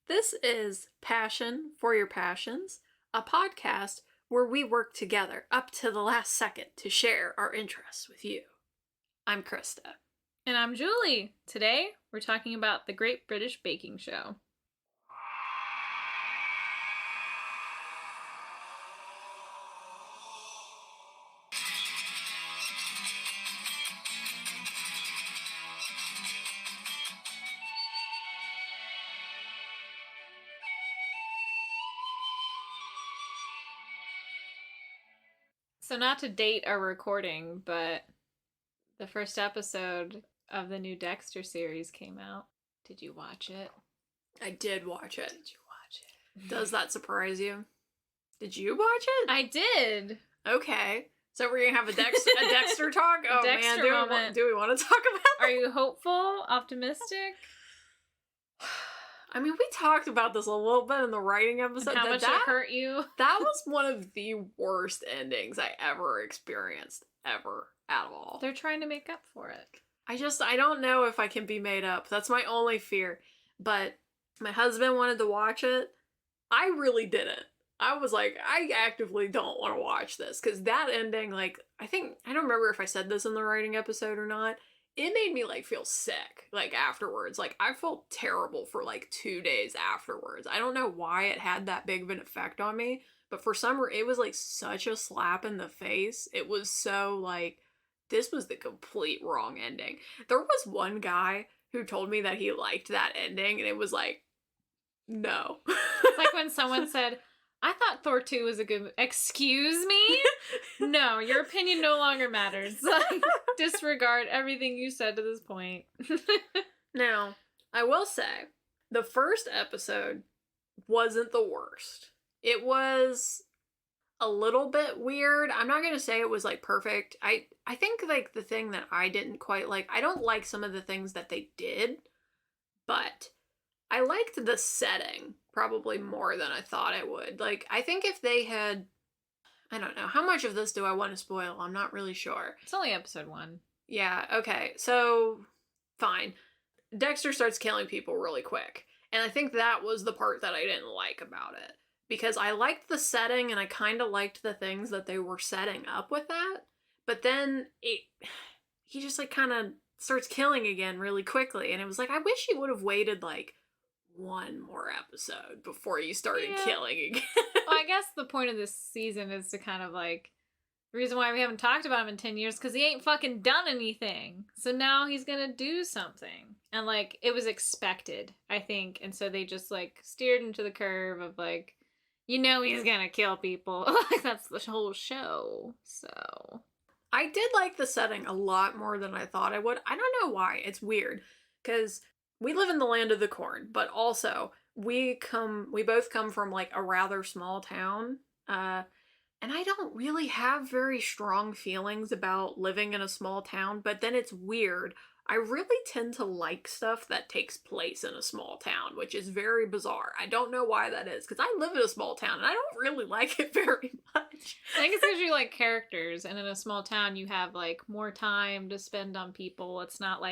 This is Passion for Your Passions, a podcast where we work together up to the last second to share our interests with you. I'm Krista. And I'm Julie. Today, we're talking about the Great British Baking Show. So not to date our recording, but the first episode of the new Dexter series came out. Did you watch it? I did watch it. Did you watch it? Does that surprise you? Did you watch it? I did. Okay. So we're going to have a Dexter talk? Oh, Dexter man. moment. Do we want to talk about that? Are you hopeful? Optimistic? I mean, we talked about this a little bit in the writing episode. And how much it hurt you? That was one of the worst endings I ever experienced, ever, at all. They're trying to make up for it. I don't know if I can be made up. That's my only fear. But my husband wanted to watch it. I really didn't. I was like, I actively don't want to watch this. Because that ending, I don't remember if I said this in the writing episode or not. It made me, feel sick, afterwards. I felt terrible for, 2 days afterwards. I don't know why it had that big of an effect on me, but for some reason, it was, such a slap in the face. It was so, this was the complete wrong ending. There was one guy who told me that he liked that ending, and it was no. It's like when someone said, I thought Thor 2 was a good... Excuse me? No, your opinion no longer matters. Disregard everything you said to this point. Now, I will say, the first episode wasn't the worst. It was a little bit weird. I'm not going to say it was, perfect. I think, the thing that I didn't quite like... I don't like some of the things that they did, but I liked the setting probably more than I thought I would. I think if they had... I don't know. How much of this do I want to spoil? I'm not really sure. It's only episode 1. Yeah, okay. So, fine. Dexter starts killing people really quick. And I think that was the part that I didn't like about it. Because I liked the setting and I kind of liked the things that they were setting up with that. But then he just kind of starts killing again really quickly. And it was I wish he would have waited one more episode before you started killing again. Well, I guess the point of this season is to kind of the reason why we haven't talked about him in 10 years, because he ain't fucking done anything. So now he's gonna do something. And it was expected, I think. And so they just steered into the curve of he's gonna kill people. That's the whole show. So I did like the setting a lot more than I thought I would. I don't know why. It's weird. Because we live in the land of the corn, but also we both come from a rather small town. And I don't really have very strong feelings about living in a small town, but then it's weird. I really tend to like stuff that takes place in a small town, which is very bizarre. I don't know why that is, because I live in a small town and I don't really like it very much. I think it's because you like characters, and in a small town you have more time to spend on people. It's not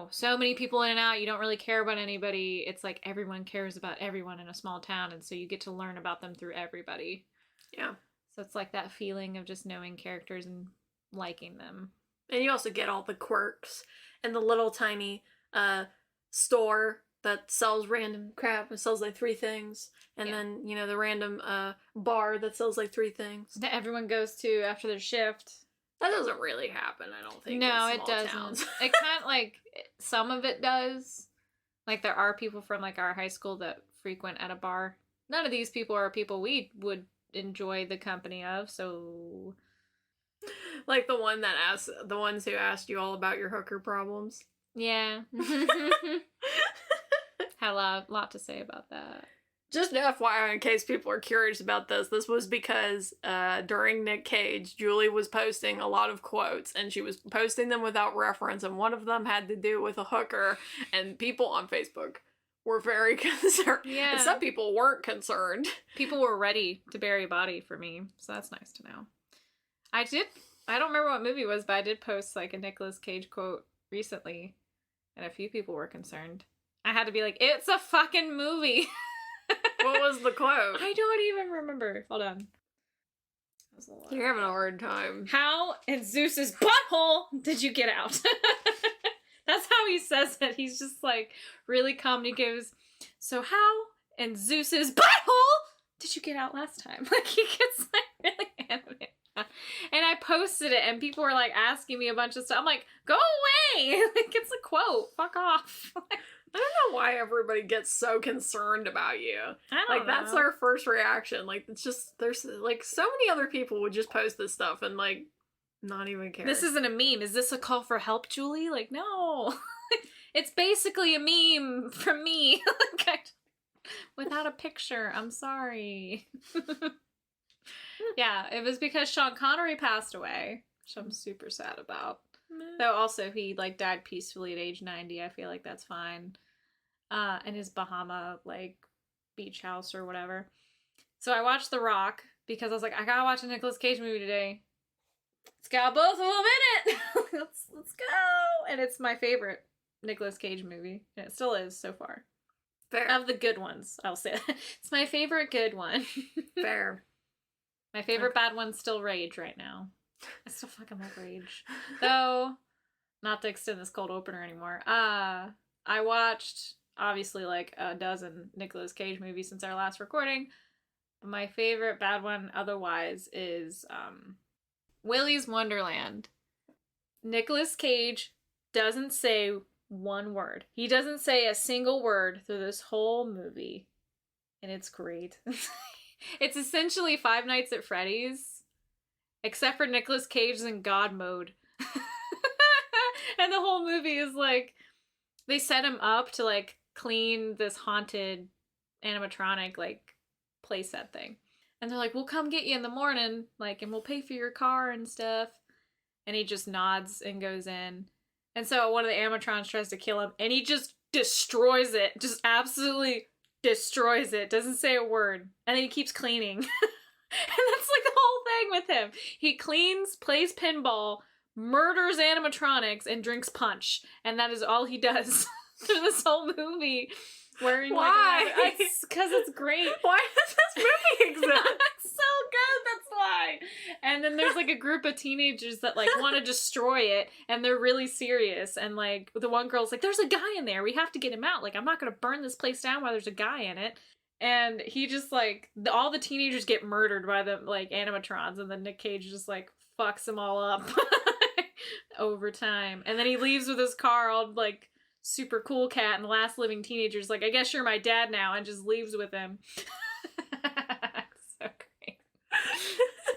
so many people in and out, you don't really care about anybody. It's everyone cares about everyone in a small town, and so you get to learn about them through everybody. Yeah. So it's that feeling of just knowing characters and liking them. And you also get all the quirks and the little tiny store that sells random crap and sells 3 things. And then, the random bar that sells 3 things. That everyone goes to after their shift. That doesn't really happen, I don't think. No, in it small doesn't. Towns. It kind of some of it does. There are people from our high school that frequent at a bar. None of these people are people we would enjoy the company of, so... the ones who asked you all about your hooker problems. Yeah. Had a lot to say about that. Just FYI, in case people are curious about this was because during Nick Cage, Julie was posting a lot of quotes, and she was posting them without reference, and one of them had to do with a hooker, and people on Facebook were very concerned. Yeah. And some people weren't concerned. People were ready to bury a body for me, so that's nice to know. I don't remember what movie it was, but I did post a Nicolas Cage quote recently, and a few people were concerned. I had to be like, it's a fucking movie. What was the quote? I don't even remember. Hold on. You're having a hard time. How in Zeus's butthole did you get out? That's how he says it. He's just like really calm. He goes, so how in Zeus's butthole did you get out last time? Like he gets like really animated. And I posted it and people were like asking me a bunch of stuff. I'm like, go away. Like it's a quote. Fuck off. I don't know why everybody gets so concerned about you. I don't know. That's our first reaction. Like, it's just, there's, like, so many other people would just post this stuff and, like, not even care. This isn't a meme. Is this a call for help, Julie? Like, no. It's basically a meme from me. Without a picture. I'm sorry. Yeah, it was because Sean Connery passed away, which I'm super sad about. Though also he like died peacefully at age 90. I feel like that's fine. In his Bahama like beach house or whatever. So I watched The Rock because I was like, I gotta watch a Nicolas Cage movie today. It's got both of them in it. let's go. And it's my favorite Nicolas Cage movie, and it still is so far. Fair. Of the good ones, I'll say. It's my favorite good one. Fair. My favorite bad one's still Rage right now. I still fucking love Rage. Though, not to extend this cold opener anymore. I watched, obviously, like a dozen Nicolas Cage movies since our last recording. My favorite bad one, otherwise, is Willy's Wonderland. Nicolas Cage doesn't say one word. He doesn't say a single word through this whole movie. And it's great. It's essentially Five Nights at Freddy's. Except for Nicolas Cage is in God mode. And the whole movie is like, they set him up to like clean this haunted animatronic like playset thing. And they're like, we'll come get you in the morning, like, and we'll pay for your car and stuff. And he just nods and goes in. And so one of the animatrons tries to kill him, and he just destroys it. Just absolutely destroys it. Doesn't say a word. And then he keeps cleaning. And that's like the whole thing with him. He cleans, plays pinball, murders animatronics, and drinks punch. And that is all he does through this whole movie. Wearing why? Like because it's great. Why does this movie exist? It's so good, that's why. And then there's like a group of teenagers that like want to destroy it, and they're really serious. And like the one girl's like, there's a guy in there, we have to get him out. Like, I'm not gonna burn this place down while there's a guy in it. And he just like, all the teenagers get murdered by the like animatrons, and then Nick Cage just like fucks them all up over time. And then he leaves with his car all like super cool cat, and the last living teenager's like, I guess you're my dad now, and just leaves with him. So great.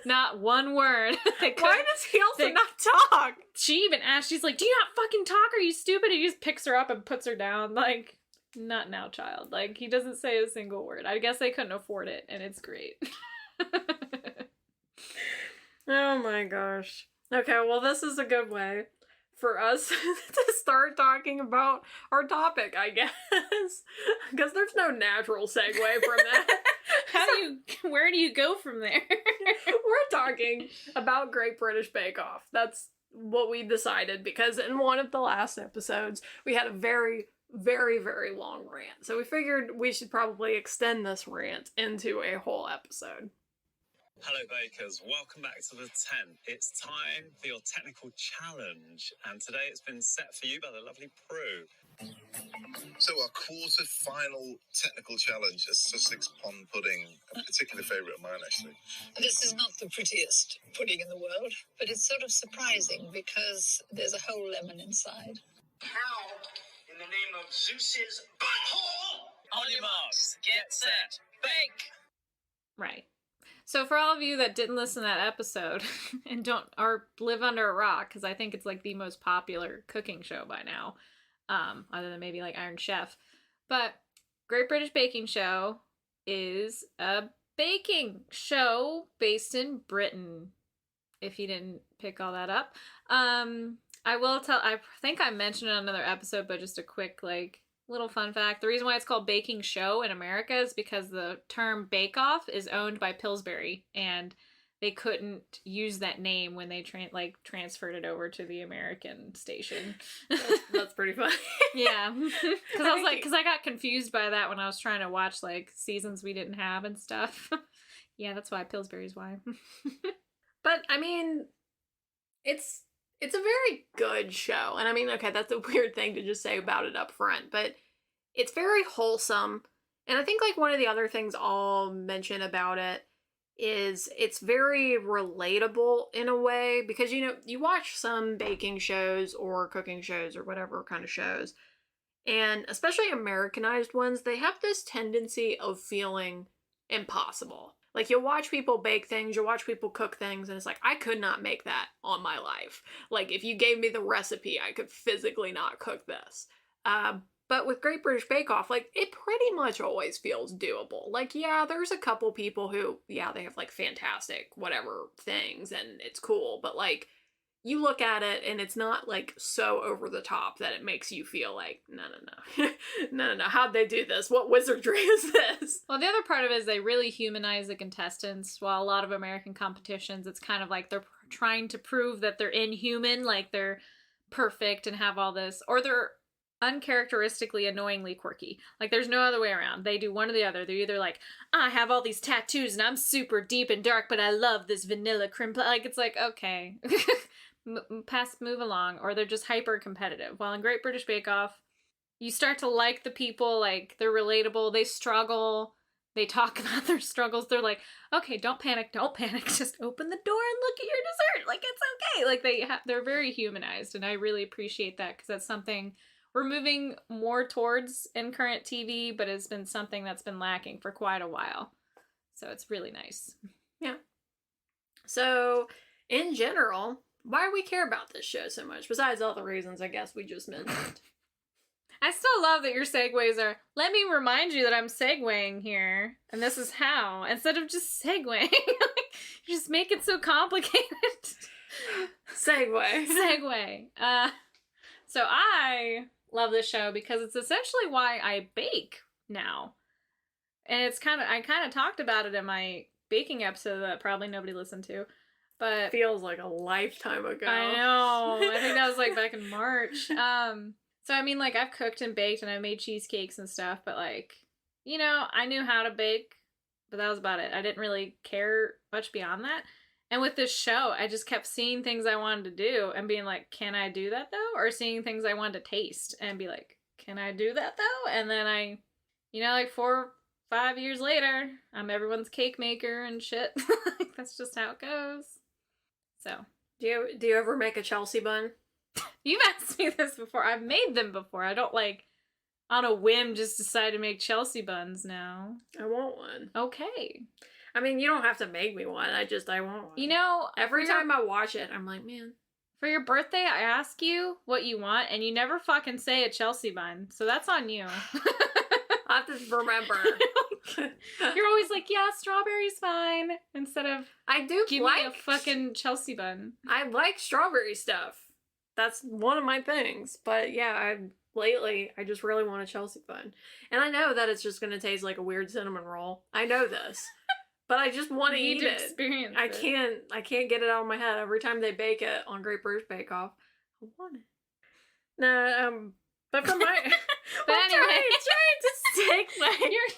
Not one word. Why does he also not talk? She even asked, she's like, do you not fucking talk? Are you stupid? And he just picks her up and puts her down. Like, not now, child. Like, he doesn't say a single word. I guess they couldn't afford it, and it's great. Oh my gosh. Okay, well, this is a good way for us to start talking about our topic, I guess. Because there's no natural segue from that. Where do you go from there? We're talking about Great British Bake Off. That's what we decided, because in one of the last episodes, we had a very, very, very long rant. So we figured we should probably extend this rant into a whole episode. Hello bakers, welcome back to the tent. It's time for your technical challenge, and today it's been set for you by the lovely Prue. So our quarter-final technical challenge is Sussex Pond Pudding, a particular favourite of mine actually. This is not the prettiest pudding in the world, but it's sort of surprising because there's a whole lemon inside. Now, in the name of Zeus's butthole! On your marks, get set, bake! Right. So for all of you that didn't listen to that episode and don't, or live under a rock, because I think it's like the most popular cooking show by now, other than maybe like Iron Chef, but Great British Baking Show is a baking show based in Britain, if you didn't pick all that up. I think I mentioned it on another episode, but just a quick like little fun fact. The reason why it's called Baking Show in America is because the term Bake Off is owned by Pillsbury, and they couldn't use that name when they transferred it over to the American station. That's pretty funny. Yeah. Because I got confused by that when I was trying to watch like seasons we didn't have and stuff. Yeah, that's why Pillsbury's why. But I mean, it's a very good show. And I mean, okay, that's a weird thing to just say about it up front, but it's very wholesome. And I think like one of the other things I'll mention about it is it's very relatable in a way, because you watch some baking shows or cooking shows or whatever kind of shows, and especially Americanized ones, they have this tendency of feeling impossible. Like, you'll watch people bake things, you'll watch people cook things, and it's like, I could not make that on my life. Like, if you gave me the recipe, I could physically not cook this. But with Great British Bake Off, like, it pretty much always feels doable. Like, yeah, there's a couple people who, yeah, they have, like, fantastic whatever things, and it's cool, but, like, you look at it, and it's not, like, so over the top that it makes you feel like, no. no, how'd they do this? What wizardry is this? Well, the other part of it is they really humanize the contestants, while a lot of American competitions, it's kind of like they're trying to prove that they're inhuman, like they're perfect and have all this, or they're uncharacteristically annoyingly quirky. Like, there's no other way around. They do one or the other. They're either like, I have all these tattoos and I'm super deep and dark, but I love this vanilla cream pie. Like, it's like, okay, move along. Or they're just hyper competitive. While in Great British Bake Off, you start to like the people, like, they're relatable, they struggle, they talk about their struggles, they're like, okay, don't panic, just open the door and look at your dessert, like, it's okay. Like, they're very humanized, and I really appreciate that, because that's something we're moving more towards in current TV, but it's been something that's been lacking for quite a while. So it's really nice. Yeah. So, in general, why do we care about this show so much? Besides all the reasons I guess we just mentioned. I still love that your segues are, let me remind you that I'm segueing here, and this is how, instead of just segueing. You just make it so complicated. Segue. So I love this show because it's essentially why I bake now. And I kind of talked about it in my baking episode that probably nobody listened to. But feels like a lifetime ago. I know. I think that was like back in March. So I mean, like, I've cooked and baked and I made cheesecakes and stuff, but like, I knew how to bake, but that was about it. I didn't really care much beyond that. And with this show, I just kept seeing things I wanted to do and being like, can I do that though? Or seeing things I wanted to taste and be like, can I do that though? And then I, like 4 or 5 years later, I'm everyone's cake maker and shit. That's just how it goes. So. Do you ever make a Chelsea bun? You've asked me this before. I've made them before. I don't, like, on a whim just decide to make Chelsea buns now. I want one. Okay. I mean, you don't have to make me one. I want one. Every time I watch it, I'm like, man. For your birthday, I ask you what you want, and you never fucking say a Chelsea bun. So that's on you. I have to remember. You're always like, yeah, strawberry's fine. Instead of, give me a fucking Chelsea bun. I like strawberry stuff. That's one of my things. But yeah, lately, I just really want a Chelsea bun. And I know that it's just going to taste like a weird cinnamon roll. I know this. But I just want to eat it. Experience I can't get it out of my head. Every time they bake it on Great British Bake Off, I want it. No, but for my... But anyway. Trying to segue.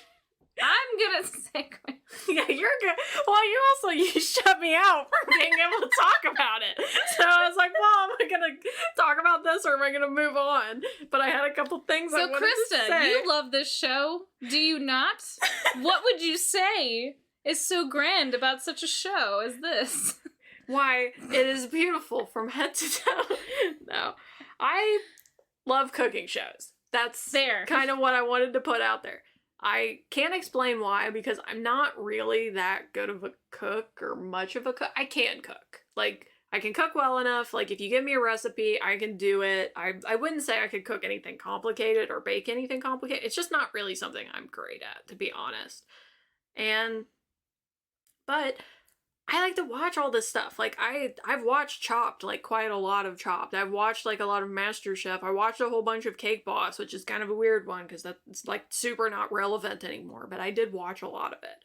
I'm good at segue. Yeah, you're good. Well, you shut me out from being able to talk about it. So I was like, well, am I going to talk about this or am I going to move on? But I had a couple things I wanted to say. So, Krista, you love this show. Do you not? What would you say is so grand about such a show as this? Why, it is beautiful from head to toe. No. I love cooking shows. That's kind of what I wanted to put out there. I can't explain why, because I'm not really that good of a cook or much of a cook. I can cook. Like, I can cook well enough. Like, if you give me a recipe, I can do it. I wouldn't say I could cook anything complicated or bake anything complicated. It's just not really something I'm great at, to be honest. But I like to watch all this stuff. Like, I've watched Chopped, like, quite a lot of Chopped. I've watched, like, a lot of MasterChef. I watched a whole bunch of Cake Boss, which is kind of a weird one, because that's, like, super not relevant anymore. But I did watch a lot of it.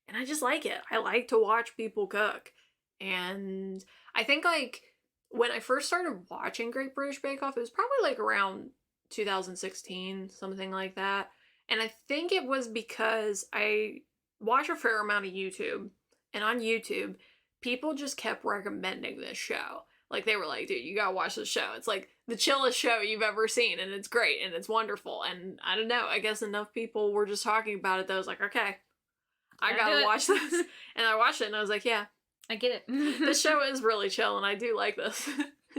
And I just like it. I like to watch people cook. And I think, like, when I first started watching Great British Bake Off, it was probably, like, around 2016, something like that. And I think it was because I watch a fair amount of YouTube, and on YouTube, people just kept recommending this show. Like, they were like, dude, you gotta watch this show. It's like the chillest show you've ever seen, and it's great, and it's wonderful. And I don't know, I guess enough people were just talking about it that I was like, okay, I gotta watch this. And I watched it, and I was like, yeah, I get it. this show is really chill, and I do like this.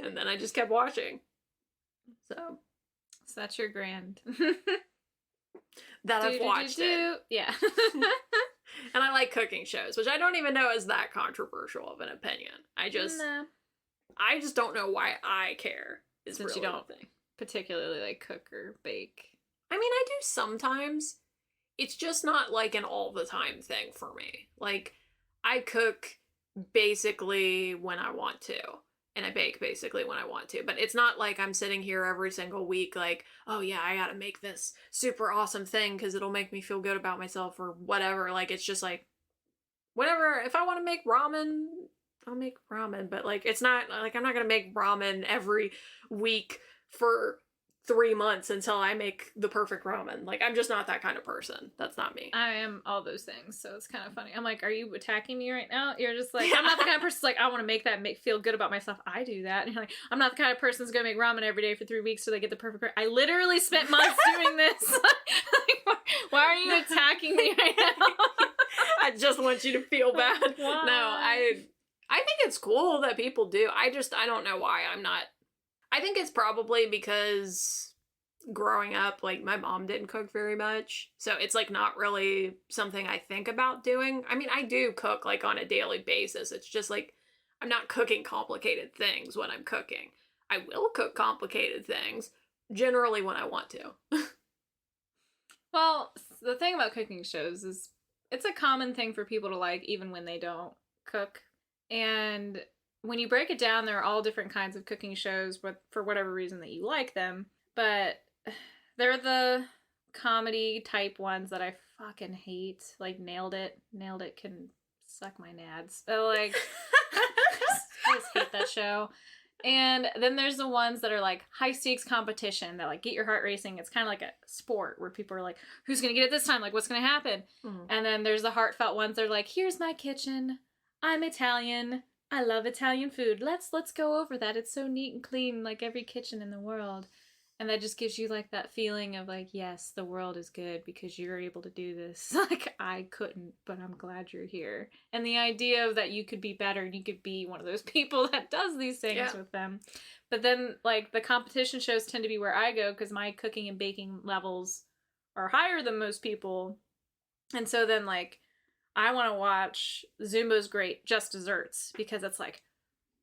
And then I just kept watching. So that's your grand. that I've watched it. Yeah. And I like cooking shows, which I don't even know is that controversial of an opinion. I just don't know why I care. Since really you don't particularly like cook or bake. I mean, I do sometimes. It's just not like an all the time thing for me. Like, I cook basically when I want to, and I bake basically when I want to, but it's not like I'm sitting here every single week like, oh yeah, I gotta make this super awesome thing because it'll make me feel good about myself or whatever. Like, it's just like, whatever. If I want to make ramen, I'll make ramen, but like, it's not like I'm not gonna make ramen every week for 3 months until I make the perfect ramen. Like, I'm just not that kind of person. That's not me. I am all those things, so it's kind of funny. I'm like, are you attacking me right now? You're just like, I'm not the kind of person like, I want to make that feel good about myself. I do that. And you're like, I'm not the kind of person that's gonna make ramen every day for 3 weeks so they get the perfect. I literally spent months doing this. Like, why are you attacking me right now? I just want you to feel bad. Why? No, I think it's cool that people do. I don't know why I'm not. I think it's probably because growing up, like, my mom didn't cook very much. So it's, like, not really something I think about doing. I mean, I do cook, like, on a daily basis. It's just, like, I'm not cooking complicated things when I'm cooking. I will cook complicated things, generally when I want to. Well, the thing about cooking shows is it's a common thing for people to like, even when they don't cook. And when you break it down, there are all different kinds of cooking shows, but for whatever reason that you like them. But they're the comedy type ones that I fucking hate. Like, Nailed It. Nailed It can suck my nads. Like, I just hate that show. And then there's the ones that are like high stakes competition that like get your heart racing. It's kind of like a sport where people are like, who's going to get it this time? Like, what's going to happen? Mm-hmm. And then there's the heartfelt ones. They're like, here's my kitchen. I'm Italian. I love Italian food. Let's go over that. It's so neat and clean, like every kitchen in the world. And that just gives you like that feeling of like, yes, the world is good because you're able to do this. Like, I couldn't, but I'm glad you're here. And the idea of that you could be better and you could be one of those people that does these things with them. But then like the competition shows tend to be where I go because my cooking and baking levels are higher than most people. And so then like I want to watch Zumbo's Great Just Desserts because it's like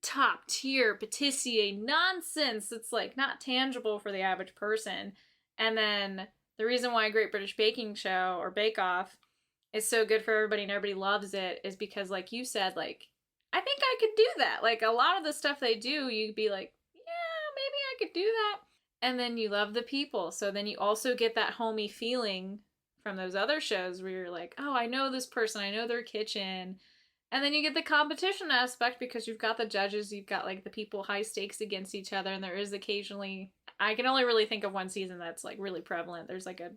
top tier patissier nonsense. It's like not tangible for the average person. And then the reason why Great British Baking Show or Bake Off is so good for everybody and everybody loves it is because, like you said, like, I think I could do that. Like, a lot of the stuff they do, you'd be like, yeah, maybe I could do that. And then you love the people. So then you also get that homey feeling from those other shows where you're like, oh, I know this person, I know their kitchen. And then you get the competition aspect because you've got the judges, you've got like the people high stakes against each other, and there is occasionally, I can only really think of one season that's like really prevalent. There's like a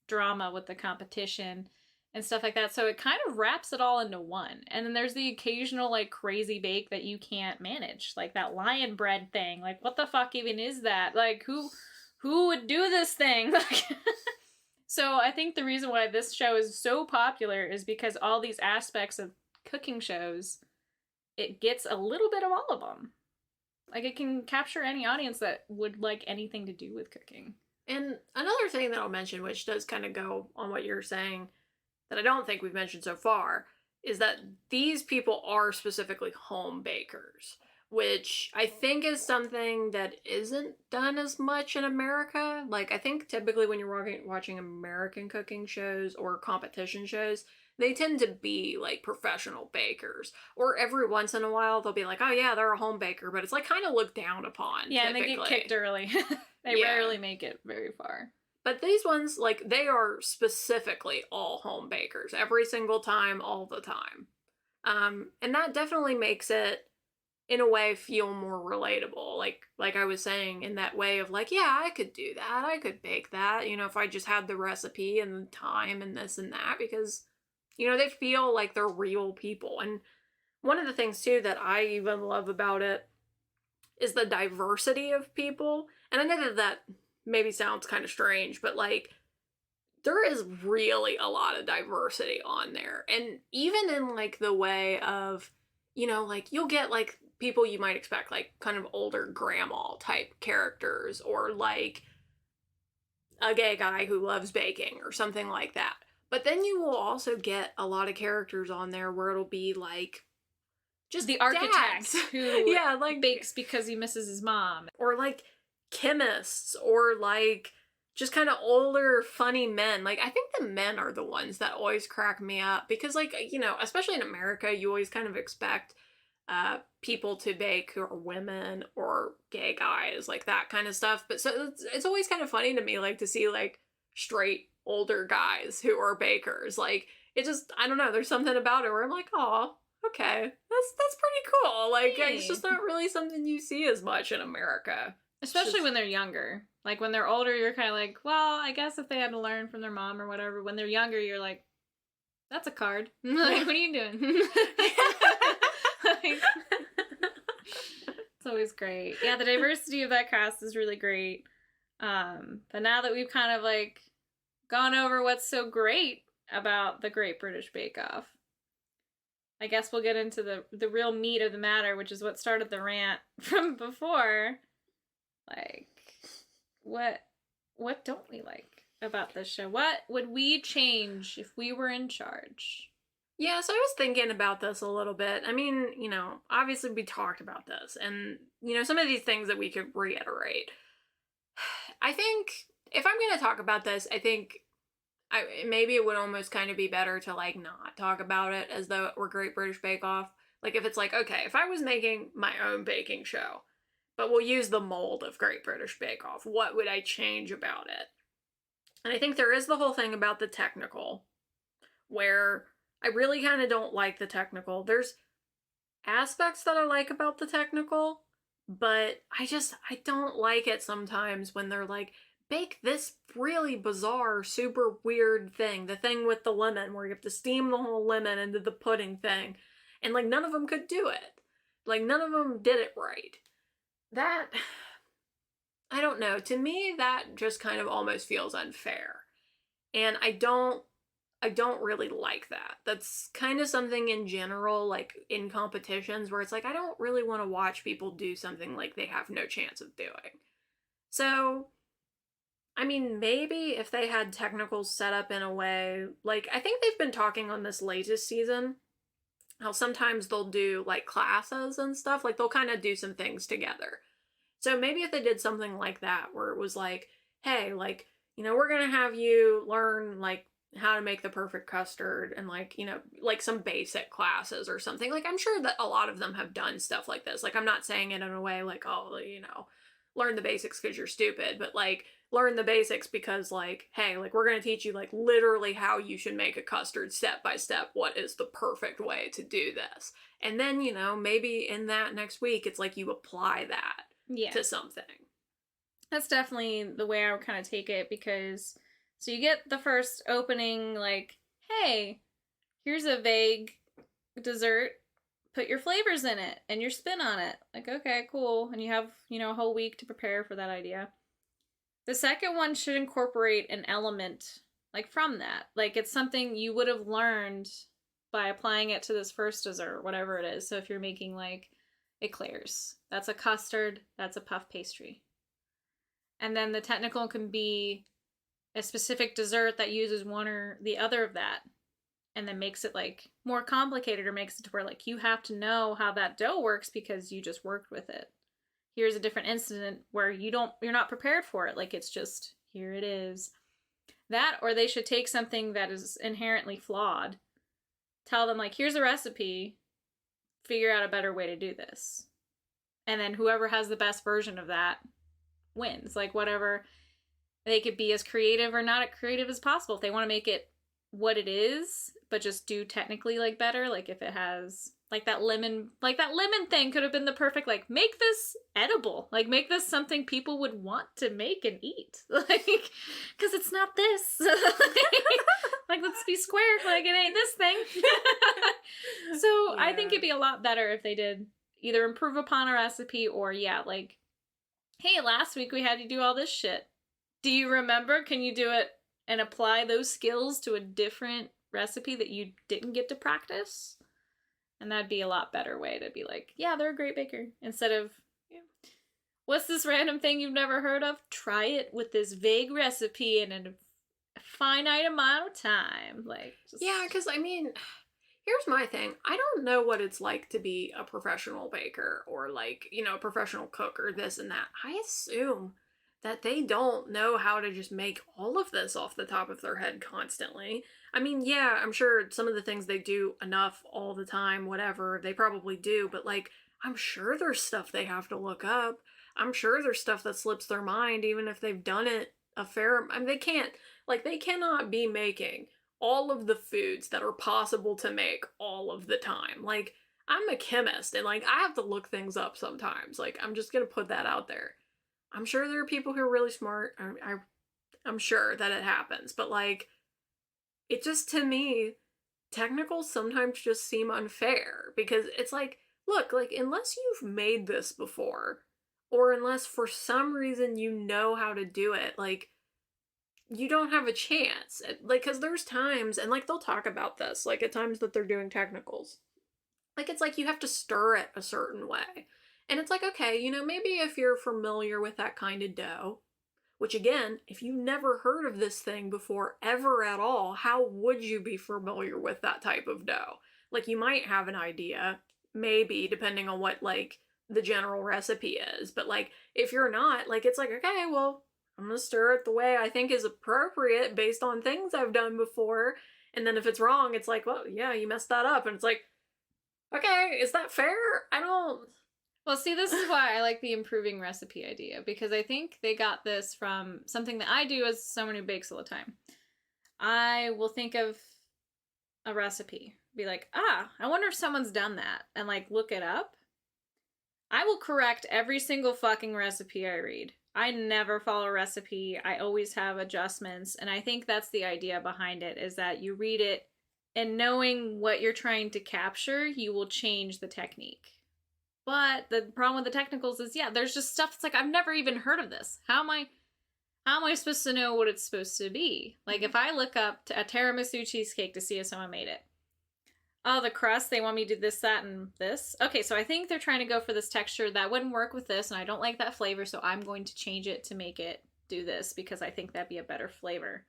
drama with the competition and stuff like that. So it kind of wraps it all into one. And then there's the occasional like crazy bake that you can't manage, like that lion bread thing. Like, what the fuck even is that? Like, who would do this thing? Like, so I think the reason why this show is so popular is because all these aspects of cooking shows, it gets a little bit of all of them. Like, it can capture any audience that would like anything to do with cooking. And another thing that I'll mention, which does kind of go on what you're saying, that I don't think we've mentioned so far, is that these people are specifically home bakers, which I think is something that isn't done as much in America. Like, I think typically when you're watching American cooking shows or competition shows, they tend to be like professional bakers, or every once in a while they'll be like, oh yeah, they're a home baker, but it's like kind of looked down upon. Yeah, typically. And they get kicked early. They rarely make it very far. But these ones, like, they are specifically all home bakers every single time, all the time. And that definitely makes it, in a way, feel more relatable. Like I was saying, in that way of like, yeah, I could do that. I could bake that, you know, if I just had the recipe and the time and this and that, because, you know, they feel like they're real people. And one of the things too that I even love about it is the diversity of people. And I know that that maybe sounds kind of strange, but like, there is really a lot of diversity on there. And even in like the way of, you know, like you'll get like people you might expect, like kind of older grandma type characters, or like a gay guy who loves baking or something like that. But then you will also get a lot of characters on there where it'll be like just The architect dads. who Yeah, like bakes because he misses his mom. or like chemists, or like just kind of older funny men. Like I think the men are the ones that always crack me up, because like, you know, especially in America, you always kind of expect people to bake who are women or gay guys, like that kind of stuff. But so it's always kind of funny to me, like to see like straight older guys who are bakers. Like it just, I don't know, there's something about it where I'm like, oh, okay, that's pretty cool. Like it's just not really something you see as much in America. Especially just- when they're younger. Like, when they're older, you're kind of like, well, I guess if they had to learn from their mom or whatever. When they're younger, you're like, that's a card. Like, what are you doing? Like, it's always great. Yeah, the diversity of that cast is really great. But now that we've kind of, like, gone over what's so great about the Great British Bake Off, I guess we'll get into the real meat of the matter, which is what started the rant from before. Like, what don't we like about this show? What would we change if we were in charge? Yeah, so I was thinking about this a little bit. I mean, you know, obviously we talked about this, and, you know, some of these things that we could reiterate. I think if I'm going to talk about this, I think maybe it would almost kind of be better to, like, not talk about it as though it were Great British Bake Off. Like, if it's like, okay, if I was making my own baking show, but we'll use the mold of Great British Bake Off, what would I change about it? And I think there is the whole thing about the technical, where I really kind of don't like the technical. There's aspects that I like about the technical, but I don't like it sometimes when they're like, bake this really bizarre, super weird thing. The thing with the lemon, where you have to steam the whole lemon into the pudding thing. And like, none of them could do it. Like, none of them did it right. That, I don't know. To me, that just kind of almost feels unfair. And I don't really like that. That's kind of something in general, like in competitions, where it's like, I don't really want to watch people do something like they have no chance of doing. So, I mean, maybe if they had technicals set up in a way, like, I think they've been talking on this latest season, how sometimes they'll do like classes and stuff, like they'll kind of do some things together. So maybe if they did something like that, where it was like, hey, like, you know, we're gonna have you learn like how to make the perfect custard, and like, you know, like some basic classes or something. Like, I'm sure that a lot of them have done stuff like this. Like, I'm not saying it in a way like, oh, you know, learn the basics because you're stupid, but like, learn the basics because like, hey, like, we're going to teach you like literally how you should make a custard step by step. What is the perfect way to do this? And then, you know, maybe in that next week, it's like you apply that to something. That's definitely the way I would kind of take it, because so you get the first opening, like, hey, here's a vague dessert, put your flavors in it and your spin on it. Like, okay, cool. And you have, you know, a whole week to prepare for that idea. The second one should incorporate an element, like, from that. Like, it's something you would have learned by applying it to this first dessert, whatever it is. So if you're making, like, eclairs, that's a custard, that's a puff pastry. And then the technical can be a specific dessert that uses one or the other of that, and then makes it like more complicated, or makes it to where like you have to know how that dough works because you just worked with it. Here's a different incident where you're not prepared for it. Like, it's just, here it is. That, or they should take something that is inherently flawed, tell them like, here's a recipe, figure out a better way to do this. And then whoever has the best version of that wins. Like, whatever, they could be as creative or not as creative as possible. If they want to make it what it is, but just do technically like better. Like if it has like that lemon thing could have been the perfect, like, make this edible, like make this something people would want to make and eat, like, because it's not this. Like, let's be square, like it ain't this thing. So I think it'd be a lot better if they did either improve upon a recipe or, yeah, like, hey, last week we had you do all this shit. Do you remember? Can you do it and apply those skills to a different recipe that you didn't get to practice? And that'd be a lot better way to be like, yeah, they're a great baker. Instead of, what's this random thing you've never heard of? Try it with this vague recipe in a finite amount of time. Like, just... Yeah, because I mean, here's my thing. I don't know what it's like to be a professional baker or, like, you know, a professional cook or this and that. I assume that they don't know how to just make all of this off the top of their head constantly. I mean, yeah, I'm sure some of the things they do enough all the time, whatever, they probably do, but, like, I'm sure there's stuff they have to look up. I'm sure there's stuff that slips their mind, even if they've done it a fair... I mean, they cannot be making all of the foods that are possible to make all of the time. Like, I'm a chemist, and, like, I have to look things up sometimes. Like, I'm just gonna put that out there. I'm sure there are people who are really smart. I'm sure that it happens, but, like, it just, to me, technicals sometimes just seem unfair, because it's like, look, like, unless you've made this before, or unless for some reason you know how to do it, like, you don't have a chance. Like, because there's times, and, like, they'll talk about this, like, at times that they're doing technicals. Like, it's like you have to stir it a certain way. And it's like, okay, you know, maybe if you're familiar with that kind of dough, which, again, if you never heard of this thing before ever at all, how would you be familiar with that type of dough? Like, you might have an idea, maybe, depending on what, like, the general recipe is. But, like, if you're not, like, it's like, okay, well, I'm gonna stir it the way I think is appropriate based on things I've done before. And then if it's wrong, it's like, well, yeah, you messed that up. And it's like, okay, is that fair? I don't... Well, see, this is why I like the improving recipe idea, because I think they got this from something that I do as someone who bakes all the time. I will think of a recipe, be like, I wonder if someone's done that, and, like, look it up. I will correct every single fucking recipe I read. I never follow a recipe. I always have adjustments, and I think that's the idea behind it, is that you read it, and knowing what you're trying to capture, you will change the technique. But the problem with the technicals is, yeah, there's just stuff that's like, I've never even heard of this. How am I supposed to know what it's supposed to be? Like, if I look up a tiramisu cheesecake to see if someone made it. Oh, the crust, they want me to do this, that, and this. Okay, so I think they're trying to go for this texture that wouldn't work with this, and I don't like that flavor, so I'm going to change it to make it do this, because I think that'd be a better flavor.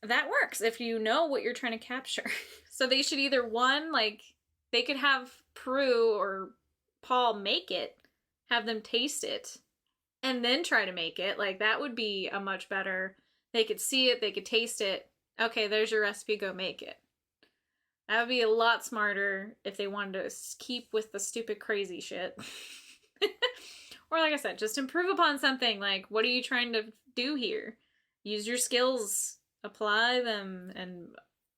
That works if you know what you're trying to capture. So they should either, one, like, they could have Prue or Paul make it, have them taste it, and then try to make it. Like, that would be a much better... They could see it, they could taste it. Okay, there's your recipe, go make it. That would be a lot smarter if they wanted to keep with the stupid crazy shit. Or, like I said, just improve upon something. Like, what are you trying to do here? Use your skills, apply them, and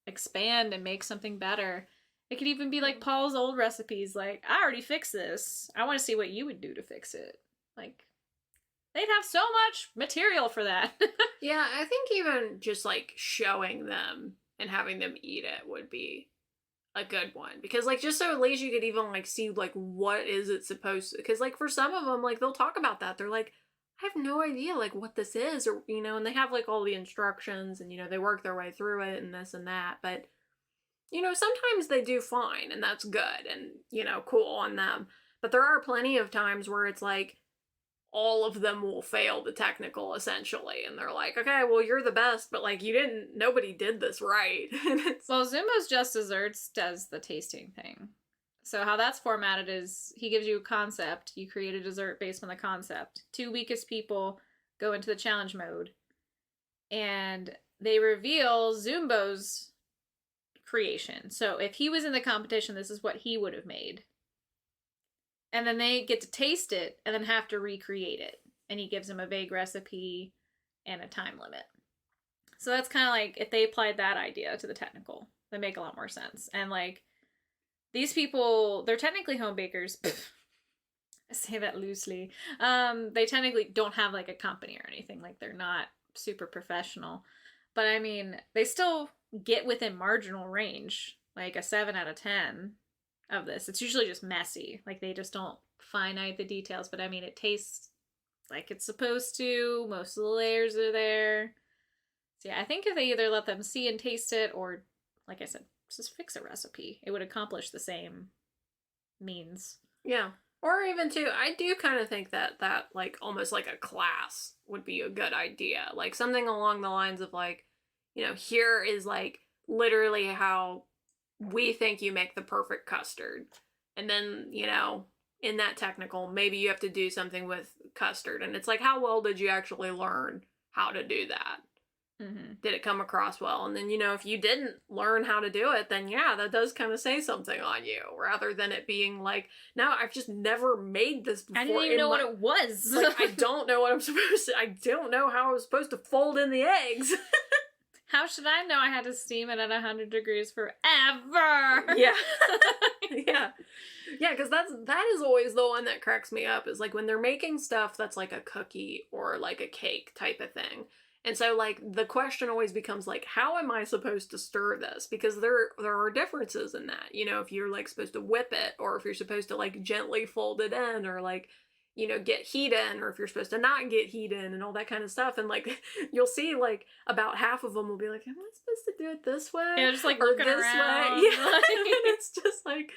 expand and make something better. It could even be like Paul's old recipes, like, I already fixed this. I want to see what you would do to fix it. Like, they'd have so much material for that. Yeah, I think even just, like, showing them and having them eat it would be a good one. Because, like, just so at least you could even, like, see, like, what is it supposed to... Because, like, for some of them, like, they'll talk about that. They're like, I have no idea, like, what this is, or, you know, and they have, like, all the instructions, and, you know, they work their way through it, and this and that, but... You know, sometimes they do fine, and that's good, and, you know, cool on them. But there are plenty of times where it's like, all of them will fail the technical, essentially. And they're like, okay, well, you're the best, but, like, nobody did this right. Well, Zumbo's Just Desserts does the tasting thing. So how that's formatted is, he gives you a concept, you create a dessert based on the concept. 2 weakest people go into the challenge mode. And they reveal Zumbo's creation. So if he was in the competition, this is what he would have made. And then they get to taste it and then have to recreate it. And he gives them a vague recipe and a time limit. So that's kind of like, if they applied that idea to the technical, they make a lot more sense. And like, these people, they're technically home bakers. I say that loosely. They technically don't have like a company or anything. Like, they're not super professional. But I mean, they still get within marginal range, like a 7 out of 10 of this. It's usually just messy. Like, they just don't finite the details. But I mean, it tastes like it's supposed to. Most of the layers are there. So yeah, I think if they either let them see and taste it, or, like I said, just fix a recipe, it would accomplish the same means. Yeah. Or even too, I do kind of think that like almost like a class would be a good idea. Like something along the lines of like, you know, here is like literally how we think you make the perfect custard. And then, you know, in that technical, maybe you have to do something with custard. And it's like, how well did you actually learn how to do that? Mm-hmm. Did it come across well? And then, you know, if you didn't learn how to do it, then yeah, that does kind of say something on you, rather than it being like, no, I've just never made this before. I didn't even know what it was. Like, I don't know what I'm supposed to, I don't know how I was supposed to fold in the eggs. How should I know I had to steam it at 100 degrees forever? Yeah. Yeah. Yeah, because that is always the one that cracks me up, is like when they're making stuff that's like a cookie or like a cake type of thing. And so, like, the question always becomes, like, how am I supposed to stir this? Because there are differences in that. You know, if you're, like, supposed to whip it, or if you're supposed to, like, gently fold it in, or, like, you know, get heat in, or if you're supposed to not get heat in, and all that kind of stuff. And, like, you'll see, like, about half of them will be like, am I supposed to do it this way? Yeah, just, like, or looking this around. way? Yeah, Like... and it's just, like...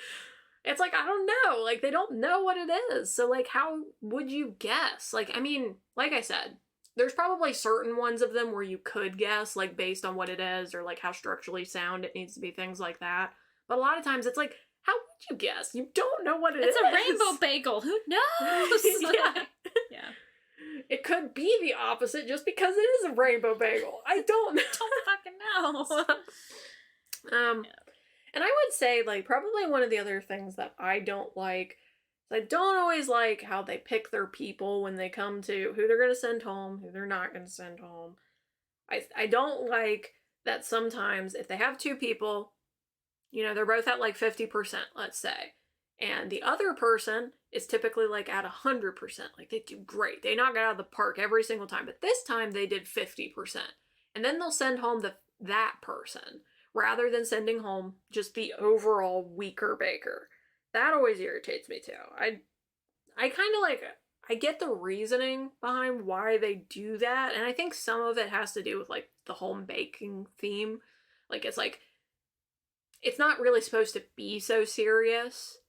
It's like, I don't know. Like, they don't know what it is. So, like, how would you guess? Like, I mean, like I said, there's probably certain ones of them where you could guess, like, based on what it is, or, like, how structurally sound it needs to be, things like that. But a lot of times it's like, how would you guess? You don't know what it is. It's a rainbow bagel. Who knows? Yeah. Yeah. It could be the opposite just because it is a rainbow bagel. I don't know. Don't fucking know. Yeah. And I would say, like, probably one of the other things that I don't like, I don't always like how they pick their people when they come to who they're going to send home, who they're not going to send home. I don't like that sometimes if they have two people, you know, they're both at like 50%, let's say, and the other person is typically like at 100%. Like, they do great. They knock it out of the park every single time. But this time they did 50%. And then they'll send home that person, rather than sending home just the overall weaker baker. That always irritates me too. I kind of like, I get the reasoning behind why they do that, and I think some of it has to do with like the home baking theme. Like, it's not really supposed to be so serious,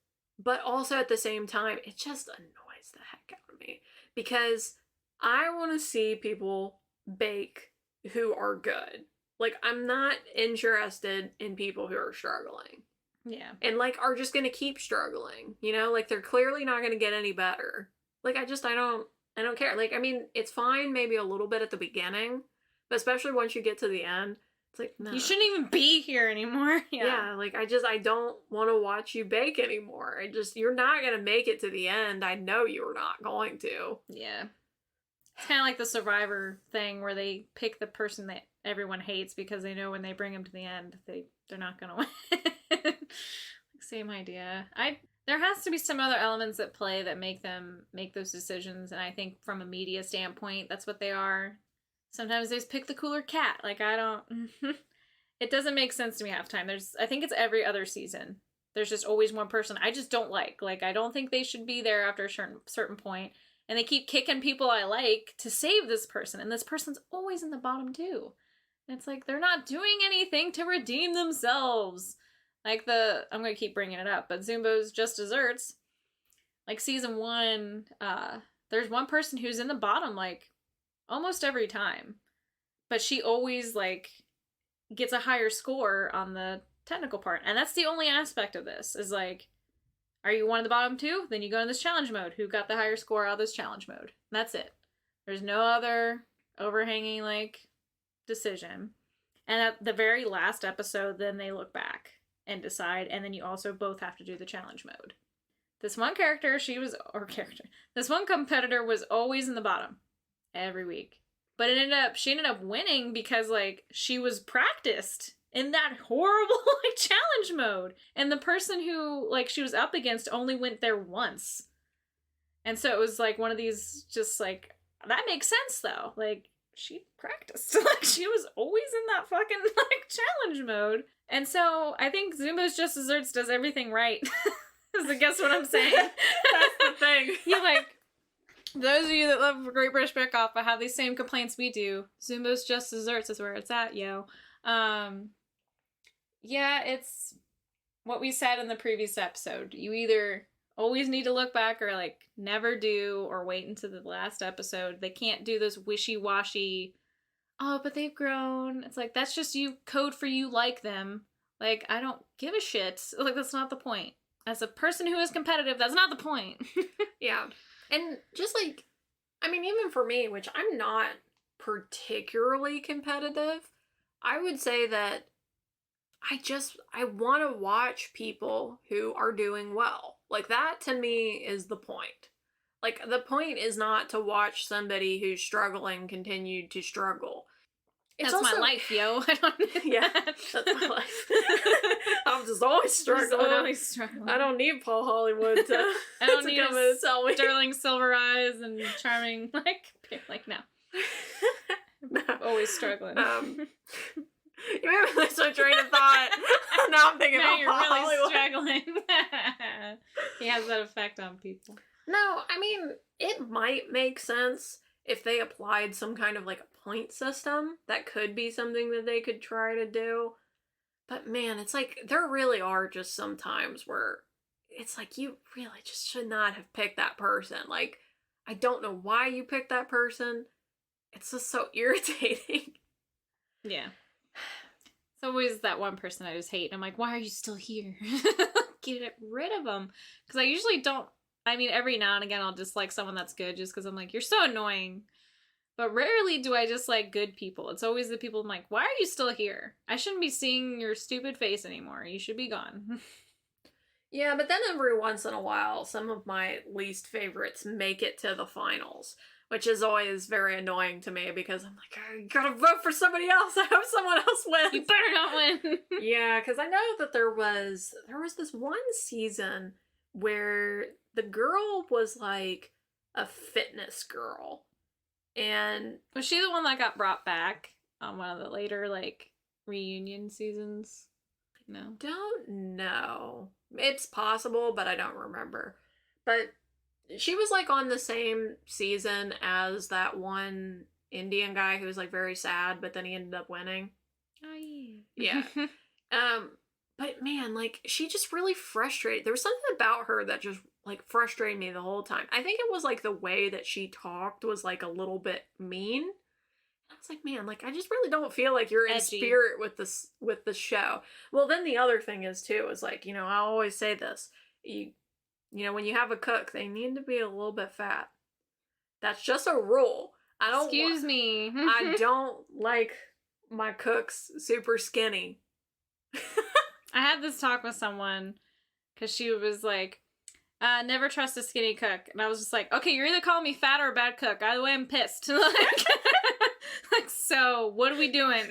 but also at the same time, it just annoys the heck out of me, because I want to see people bake who are good. Like, I'm not interested in people who are struggling. Yeah. And, like, are just gonna keep struggling, you know? Like, they're clearly not gonna get any better. Like, I don't care. Like, I mean, it's fine maybe a little bit at the beginning, but especially once you get to the end, it's like, no. You shouldn't even be here anymore. Yeah, like, I don't want to watch you bake anymore. You're not gonna make it to the end. I know you're not going to. Yeah. It's kind of like the Survivor thing where they pick the person that everyone hates because they know when they bring them to the end, they're not gonna win. Same idea. There has to be some other elements at play that make them make those decisions, and I think from a media standpoint, that's what they are. Sometimes they just pick the cooler cat. Like, I don't... It doesn't make sense to me half the time. I think it's every other season. There's just always one person I just don't like. Like, I don't think they should be there after a certain point. And they keep kicking people I like to save this person. And this person's always in the bottom too. And it's like, they're not doing anything to redeem themselves. Like I'm going to keep bringing it up, but Zumbo's Just Desserts, like season 1, there's one person who's in the bottom, like, almost every time. But she always, like, gets a higher score on the technical part. And that's the only aspect of this, is like, are you one of the bottom 2? Then you go in this challenge mode. Who got the higher score out of this challenge mode? And that's it. There's no other overhanging, like, decision. And at the very last episode, then they look back and decide, and then you also both have to do the challenge mode. This one competitor was always in the bottom every week. But she ended up winning because, like, she was practiced in that horrible, like, challenge mode. And the person who, like, she was up against only went there once. And so it was, like, one of these just, like, that makes sense, though. Like, she practiced. Like, she was always in that fucking, like, challenge mode. And so I think Zumbo's Just Desserts does everything right. Is I guess what I'm saying. That's the thing. You, like, those of you that love Great British Bake Off but have these same complaints we do, Zumbo's Just Desserts is where it's at, yo. Yeah, it's what we said in the previous episode. You either always need to look back or, like, never do or wait until the last episode. They can't do this wishy-washy, oh, but they've grown. It's like, that's just you, code for you like them. Like, I don't give a shit. Like, that's not the point. As a person who is competitive, that's not the point. Yeah. And just like, I mean, even for me, which I'm not particularly competitive, I would say that I want to watch people who are doing well. Like, that to me is the point. Like, the point is not to watch somebody who's struggling continue to struggle. It's that's also, my life, yo. I don't know. Yeah, that's my life. I'm just always struggling. I don't need Paul Hollywood to, I don't to need come in and tell me. Sterling Silver Eyes and charming, like no. No. Always struggling. You made me lose my train of thought. Now I'm thinking about you're Paul really Hollywood. struggling. He has that effect on people. No, I mean, it might make sense if they applied some kind of, like, a point system. That could be something that they could try to do. But man, it's like, there really are just some times where it's like, you really just should not have picked that person. Like, I don't know why you picked that person. It's just so irritating. Yeah. It's always that one person I just hate. I'm like, why are you still here? Get rid of them. Because I usually don't. I mean, every now and again I'll dislike someone that's good just because I'm like, you're so annoying. But rarely do I dislike good people. It's always the people I'm like, why are you still here? I shouldn't be seeing your stupid face anymore. You should be gone. Yeah, but then every once in a while, some of my least favorites make it to the finals, which is always very annoying to me because I'm like, I gotta vote for somebody else. I hope someone else wins. You better not win. Yeah, because I know that there was this one season where the girl was like a fitness girl. And was she the one that got brought back on one of the later, like, reunion seasons? No. Don't know. It's possible, but I don't remember. But she was, like, on the same season as that one Indian guy who was, like, very sad, but then he ended up winning. Oh, yeah. But man, like, she just really frustrated. There was something about her that just, like, frustrated me the whole time. I think it was, like, the way that she talked was, like, a little bit mean. I was like, man, like, I just really don't feel like you're in Edgy. spirit with the show. Well, then the other thing is, too, is, like, you know, I always say this. You know, when you have a cook, they need to be a little bit fat. That's just a rule. Excuse me. I don't like my cooks super skinny. I had this talk with someone because she was like, never trust a skinny cook. And I was just like, okay, you're either calling me fat or a bad cook. Either way, I'm pissed. Like, so what are we doing?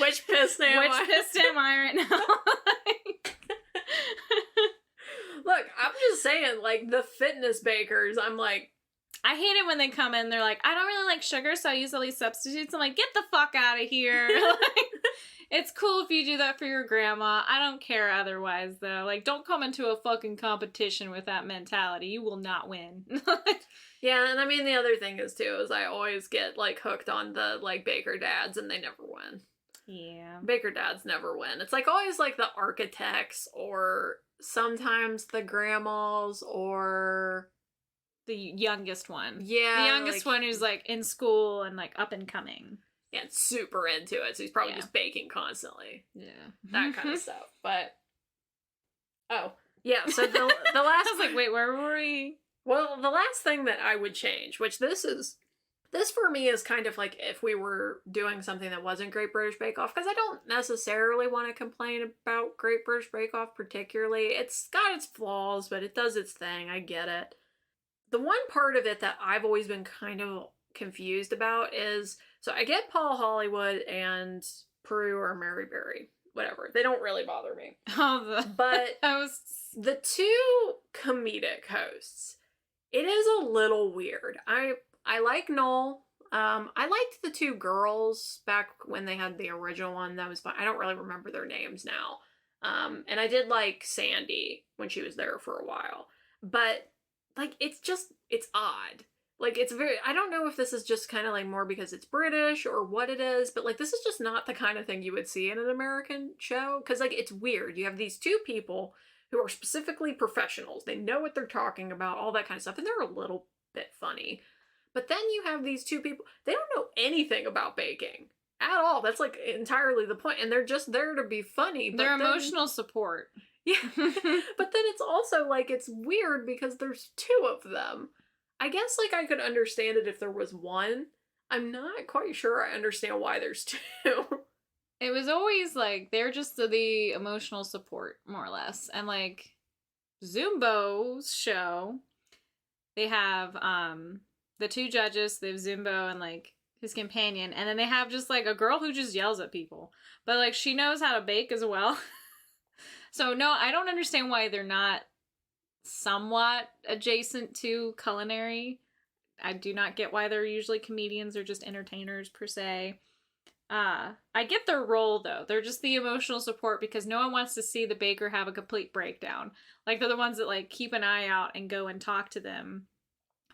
Which pissed am I? Which pissed am I right now? Look, I'm just saying, like, the fitness bakers, I'm like, I hate it when they come in, they're like, I don't really like sugar, so I use all these substitutes. I'm like, get the fuck out of here. Like, it's cool if you do that for your grandma. I don't care otherwise, though. Like, don't come into a fucking competition with that mentality. You will not win. yeah, and I mean, the other thing is, too, is I always get, like, hooked on the, like, baker dads, and they never win. Yeah. Baker dads never win. It's, like, always, like, the architects, or sometimes the grandmas, or the youngest one. Yeah. The youngest one who's, like, in school and, like, up and coming. Yeah, super into it, so he's probably Yeah. just baking constantly. Yeah. That kind of stuff. But, oh, yeah, so the last... I was like, wait, where were we? Well, the last thing that I would change, which this for me is kind of like if we were doing something that wasn't Great British Bake Off, because I don't necessarily want to complain about Great British Bake Off particularly. It's got its flaws, but it does its thing. I get it. The one part of it that I've always been kind of confused about is, so I get Paul Hollywood and Prue or Mary Berry, whatever. They don't really bother me. But hosts. The two comedic hosts, it is a little weird. I like Noel. I liked the two girls back when they had the original one. That was fun. I don't really remember their names now. And I did like Sandy when she was there for a while. But, like, it's odd. Like, it's I don't know if this is just kind of, like, more because it's British or what it is, but, like, this is just not the kind of thing you would see in an American show. Because, like, it's weird. You have these two people who are specifically professionals. They know what they're talking about, all that kind of stuff, and they're a little bit funny. But then you have these two people, they don't know anything about baking at all. That's, like, entirely the point, and they're just there to be funny. They're emotional support. Yeah. But then it's also, like, it's weird because there's two of them. I guess, like, I could understand it if there was one. I'm not quite sure I understand why there's two. It was always, like, they're just the emotional support, more or less. And, like, Zumbo's show, they have, the two judges, they have Zumbo and, like, his companion. And then they have just, like, a girl who just yells at people. But, like, she knows how to bake as well. So, no, I don't understand why they're not somewhat adjacent to culinary. I do not get why they're usually comedians or just entertainers per se. I get their role though. They're just the emotional support because no one wants to see the baker have a complete breakdown. Like they're the ones that like keep an eye out and go and talk to them.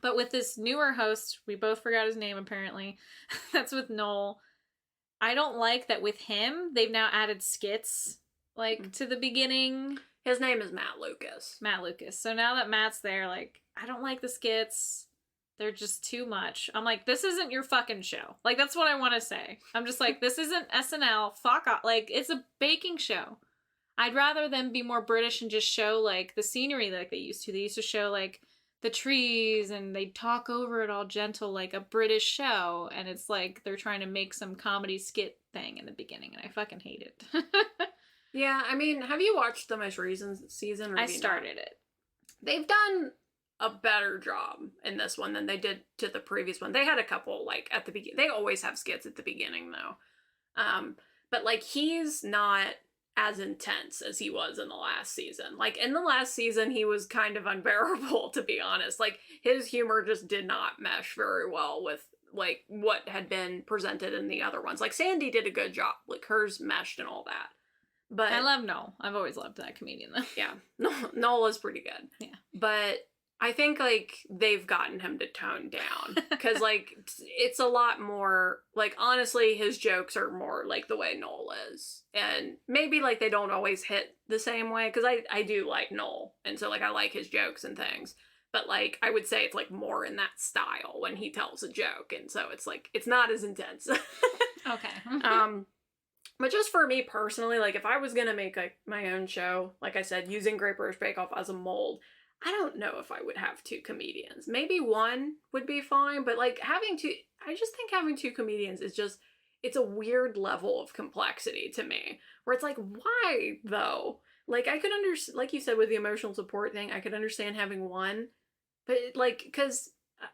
But with this newer host, we both forgot his name apparently. That's with Noel. I don't like that with him, they've now added skits like to the beginning. His name is Matt Lucas. Matt Lucas. So now that Matt's there, like, I don't like the skits. They're just too much. I'm like, this isn't your fucking show. Like, that's what I want to say. I'm just like, this isn't SNL. Fuck off. Like, it's a baking show. I'd rather them be more British and just show, like, the scenery like they used to. They used to show, like, the trees and they'd talk over it all gentle, like a British show. And it's like they're trying to make some comedy skit thing in the beginning. And I fucking hate it. Yeah, I mean, have you watched the most recent season? Or I started it. They've done a better job in this one than they did to the previous one. They had a couple, like, at the beginning. They always have skits at the beginning, though. But, like, he's not as intense as he was in the last season. Like, in the last season, he was kind of unbearable, to be honest. Like, his humor just did not mesh very well with, like, what had been presented in the other ones. Like, Sandy did a good job. Like, hers meshed and all that. But I love Noel. I've always loved that comedian, though. Yeah. Noel is pretty good. Yeah. But I think, like, they've gotten him to tone down. Because, like, it's a lot more, like, honestly, his jokes are more like the way Noel is. And maybe, like, they don't always hit the same way. Because I do like Noel. And so, like, I like his jokes and things. But, like, I would say it's, like, more in that style when he tells a joke. And so it's, like, it's not as intense. Okay. But just for me personally, like, if I was going to make, like, my own show, like I said, using Great British Bake Off as a mold, I don't know if I would have two comedians. Maybe one would be fine, but, like, I just think having two comedians is just, it's a weird level of complexity to me, where it's like, why, though? Like, I could understand, like you said, with the emotional support thing, I could understand having one, but, like, because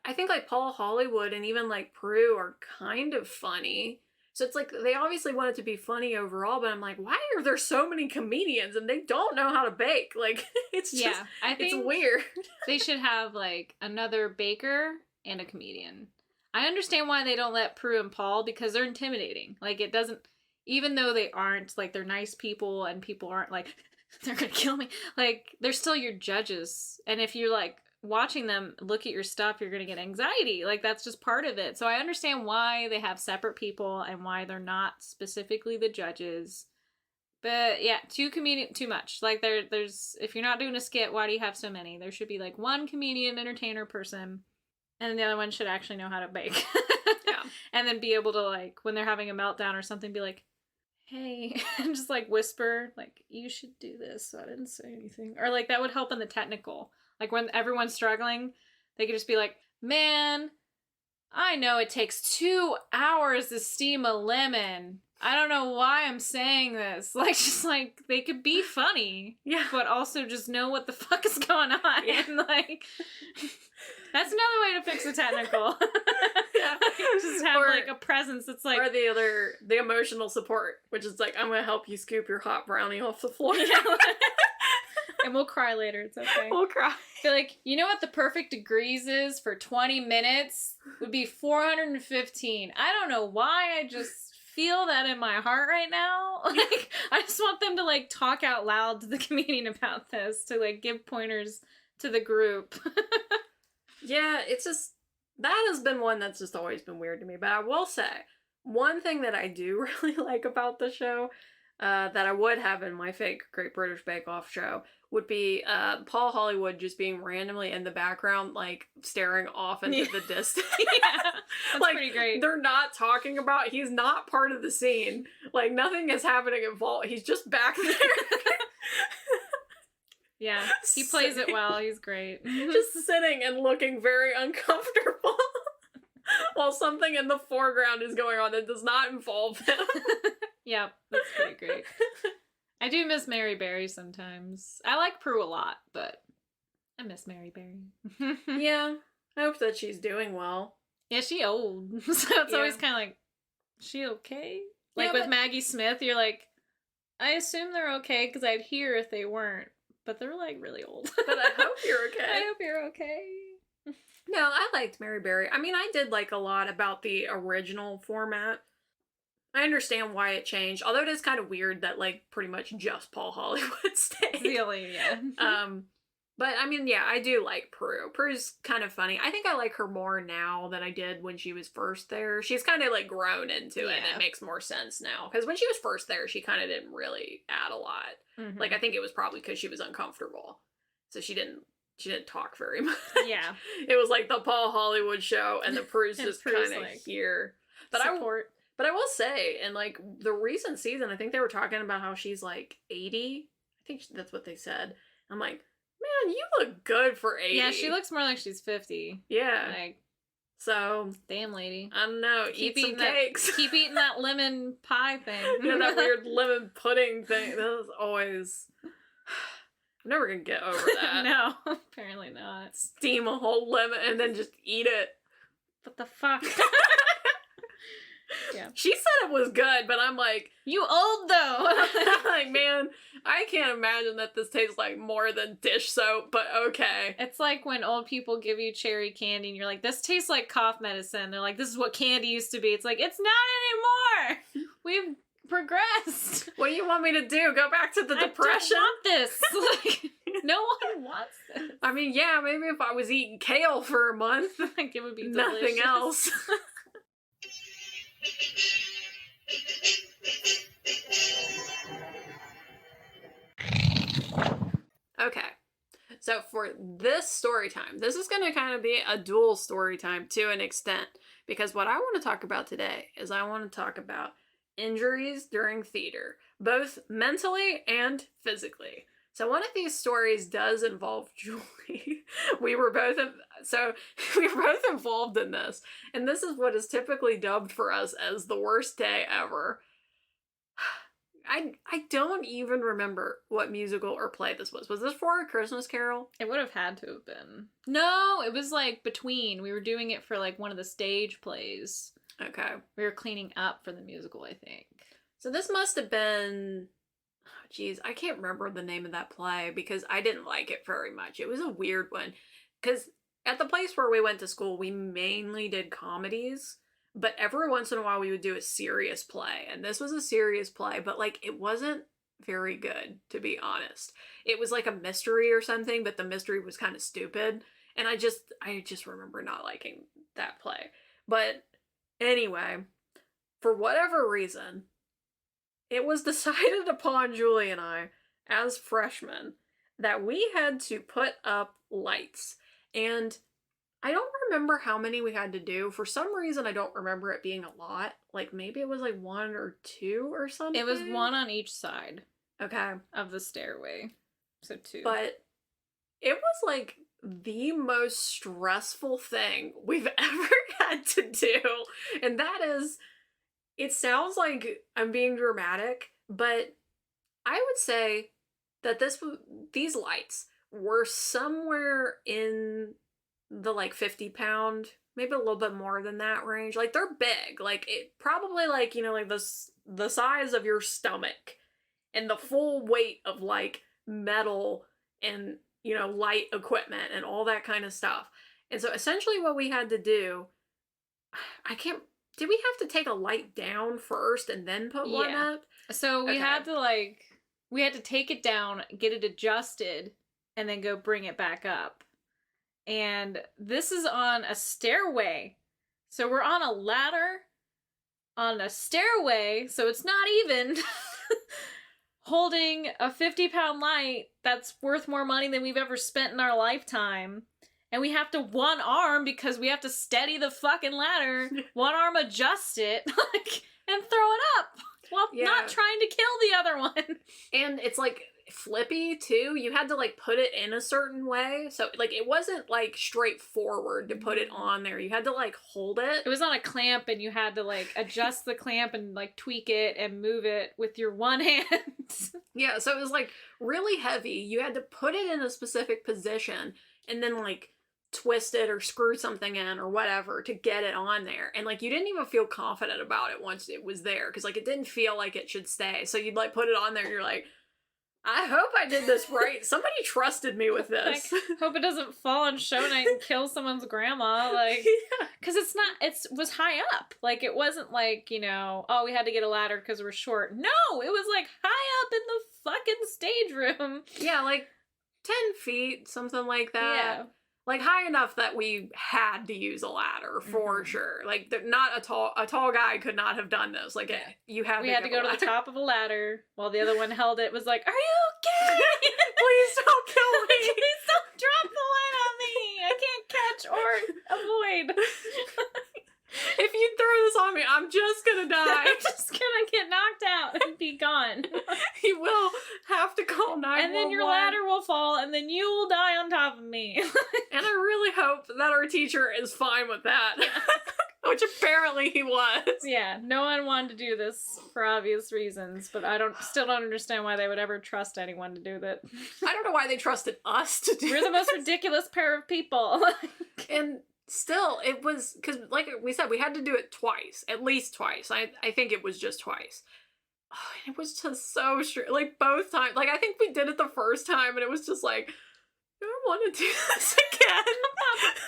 I think, like, Paul Hollywood and even, like, Prue are kind of funny. So it's like, they obviously want it to be funny overall, but I'm like, why are there so many comedians and they don't know how to bake? Like, it's just, I think it's weird. They should have, like, another baker and a comedian. I understand why they don't let Prue and Paul, because they're intimidating. Like, it doesn't, even though they aren't, like, they're nice people and people aren't like, they're gonna kill me. Like, they're still your judges. And if you're, like, watching them look at your stuff, you're gonna get anxiety. Like, that's just part of it. So I understand why they have separate people and why they're not specifically the judges. But yeah, too much. Like, there's if you're not doing a skit, why do you have so many? There should be like one comedian, entertainer person, and then the other one should actually know how to bake. Yeah. And then be able to, like, when they're having a meltdown or something, be like, hey, and just like whisper, like, you should do this, so I didn't say anything. Or like, that would help in the technical. Like, when everyone's struggling, they could just be like, man, I know it takes 2 hours to steam a lemon. I don't know why I'm saying this. Like, just like, they could be funny. Yeah. But also just know what the fuck is going on. Yeah. And like, that's another way to fix the technical. Yeah. Just have Or- like a presence that's like, or the emotional support, which is like, I'm gonna help you scoop your hot brownie off the floor. and we'll cry later. It's okay. We'll cry. I feel like, you know what the perfect degrees is for 20 minutes? Would be 415. I don't know why, I just feel that in my heart right now. Like, I just want them to like talk out loud to the comedian about this, to like give pointers to the group. Yeah, it's just, that has been one that's just always been weird to me. But I will say, one thing that I do really like about the show, that I would have in my fake Great British Bake Off show, would be Paul Hollywood just being randomly in the background, like, staring off into the distance. Yeah, that's like, pretty great. They're not talking about, he's not part of the scene. Like, nothing is happening involved. He's just back there. Yeah, he plays it well. He's great. Just sitting and looking very uncomfortable while something in the foreground is going on that does not involve him. Yeah, that's pretty great. I do miss Mary Berry sometimes. I like Prue a lot, but I miss Mary Berry. Yeah, I hope that she's doing well. Yeah, she old. So it's always kind of like, is she okay? Like Yeah, with but- Maggie Smith, you're like, I assume they're okay because I'd hear if they weren't. But they're like really old. But I hope you're okay. I hope you're okay. No, I liked Mary Berry. I mean, I did like a lot about the original format. I understand why it changed, although it is kind of weird that like pretty much just Paul Hollywood stayed. Really, yeah. But I mean, yeah, I do like Prue. Prue's kind of funny. I think I like her more now than I did when she was first there. She's kind of like grown into it, and Yeah. it makes more sense now. Because when she was first there, she kind of didn't really add a lot. Mhm. Like, I think it was probably because she was uncomfortable, so she didn't talk very much. Yeah. It was like the Paul Hollywood show, and the Prue's And just Prue's, kind of like, here. But support. But I will say, in like the recent season, I think they were talking about how she's like 80. I think that's what they said. I'm like, man, you look good for 80. Yeah, she looks more like she's 50. Yeah. Like, So, damn lady. I don't know. Keep Eat some eating that- cakes. Keep eating that lemon pie thing. You know, that weird lemon pudding thing. That was always... I'm never going to get over that. No, apparently not. Steam a whole lemon and then just eat it. What the fuck? Yeah. She said it was good, but I'm like... You old though. I'm like, man, I can't imagine that this tastes like more than dish soap, but okay. It's like when old people give you cherry candy and you're like, this tastes like cough medicine. They're like, this is what candy used to be. It's like, it's not anymore. We've progressed. What do you want me to do? Go back to the depression? I don't want this. Like, no one wants this. I mean, yeah, maybe if I was eating kale for a month, Like, it would be nothing delicious. else. Okay, so for this story time, this is going to kind of be a dual story time to an extent, because what I want to talk about today is I want to talk about injuries during theater, both mentally and physically. So one of these stories does involve Julie. We were both involved in this, and this is what is typically dubbed for us as the worst day ever. I don't even remember what musical or play this was. Was this for A Christmas Carol? It would have had to have been. No, it was like between. We were doing it for like one of the stage plays. Okay. We were cleaning up for the musical, I think. So this must have been... Oh, geez, I can't remember the name of that play because I didn't like it very much. It was a weird one. Because at the place where we went to school, we mainly did comedies. But every once in a while we would do a serious play. And this was a serious play, but like it wasn't very good, to be honest. It was like a mystery or something, but the mystery was kind of stupid. And I just remember not liking that play. But anyway, for whatever reason, it was decided upon, Julie and I, as freshmen, that we had to put up lights. And I don't remember how many we had to do. For some reason, I don't remember it being a lot. Like, maybe it was like 1 or 2 or something. It was 1 on each side Okay. of the stairway. So 2. But it was like the most stressful thing we've ever had to do. And that is, it sounds like I'm being dramatic, but I would say that these lights were somewhere in the like 50-pound maybe a little bit more than that range. Like, they're big. Like, it probably, like, you know, like the size of your stomach and the full weight of, like, metal and, you know, light equipment and all that kind of stuff. And so essentially what we had to do, did we have to take a light down first and then put one Yeah. up? So we Okay. had to take it down, get it adjusted, and then go bring it back up. And this is on a stairway. So we're on a ladder on a stairway, so it's not even holding a 50-pound light that's worth more money than we've ever spent in our lifetime. And we have to one arm, because we have to steady the fucking ladder, one arm adjust it, like, and throw it up while not trying to kill the other one. And it's like flippy too. You had to like put it in a certain way. So like it wasn't like straightforward to put it on there. You had to like hold it. It was on a clamp, and you had to like adjust the clamp and like tweak it and move it with your one hand. Yeah, so it was like really heavy. You had to put it in a specific position and then like twist it or screw something in or whatever to get it on there. And like you didn't even feel confident about it once it was there, because like it didn't feel like it should stay. So you'd like put it on there and you're like, I hope I did this right. Somebody trusted me with this. Like, hope it doesn't fall on show night and kill someone's grandma. Like, Yeah. because it was high up. Like, it wasn't like, you know, oh, we had to get a ladder because we're short. No, it was like high up in the fucking stage room. Yeah, like 10 feet, something like that. Yeah. Like high enough that we had to use a ladder for sure. Like not a tall guy could not have done this. Like you had We to had to go to the top of a ladder while the other one held it. Was like, are you okay? Please don't kill me. Please don't drop the light on me. I can't catch or avoid. If you throw this on me, I'm just gonna die. I'm just gonna get knocked out and be gone. He will have to call 911. And then your ladder will fall, and then you will die on top of me. And I really hope that our teacher is fine with that. Which apparently he was. Yeah, no one wanted to do this for obvious reasons, but I still don't understand why they would ever trust anyone to do that. I don't know why they trusted us to do We're the most ridiculous pair of people. And still, it was, because like we said, we had to do it twice, at least twice. I think it was just twice. Oh, and it was just so like both times. Like I think we did it the first time, and it was just like, I don't want to do this again.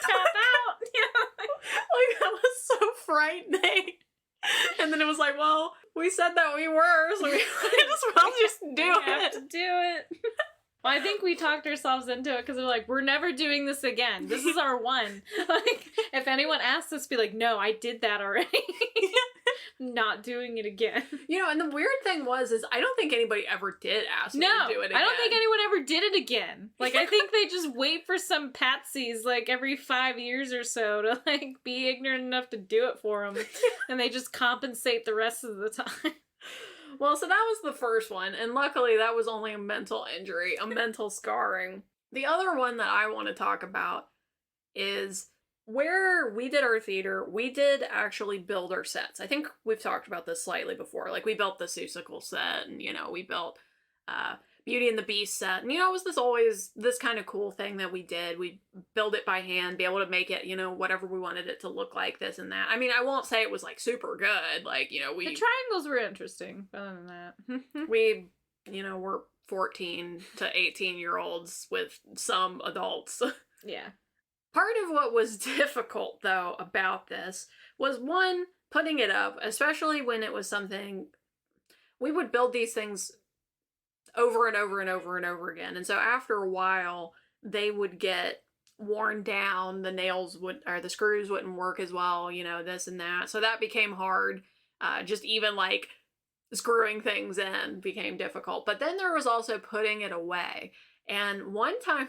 Tap out. Yeah. Like that was so frightening. And then it was like, well, we said that we were, so we might as well just do We have it. to do it. Well, I think we talked ourselves into it because we're like, we're never doing this again. This is our one. Like, if anyone asks us, be like, no, I did that already. Not doing it again. You know, and the weird thing is I don't think anybody ever did ask me to do it again. I don't think anyone ever did it again. Like, I think they just wait for some patsies, like, every 5 years or so to, like, be ignorant enough to do it for them. And they just compensate the rest of the time. Well, so that was the first one, and luckily that was only a mental injury, a mental scarring. The other one that I want to talk about is where we did our theater, we did actually build our sets. I think we've talked about this slightly before. Like, we built the Seussical set, and, you know, we built Beauty and the Beast set. And, you know, it was always this kind of cool thing that we did. We'd build it by hand, be able to make it, you know, whatever we wanted it to look like, this and that. I mean, I won't say it was, like, super good. Like, you know, The triangles were interesting, but other than that. we, you know, were 14 to 18-year-olds with some adults. Yeah. Part of what was difficult, though, about this was, one, putting it up, especially when it was something... We would build these things over and over and over and over again. And so after a while, they would get worn down. The nails the screws wouldn't work as well, you know, this and that. So that became hard. Just even like screwing things in became difficult. But then there was also putting it away. And one time,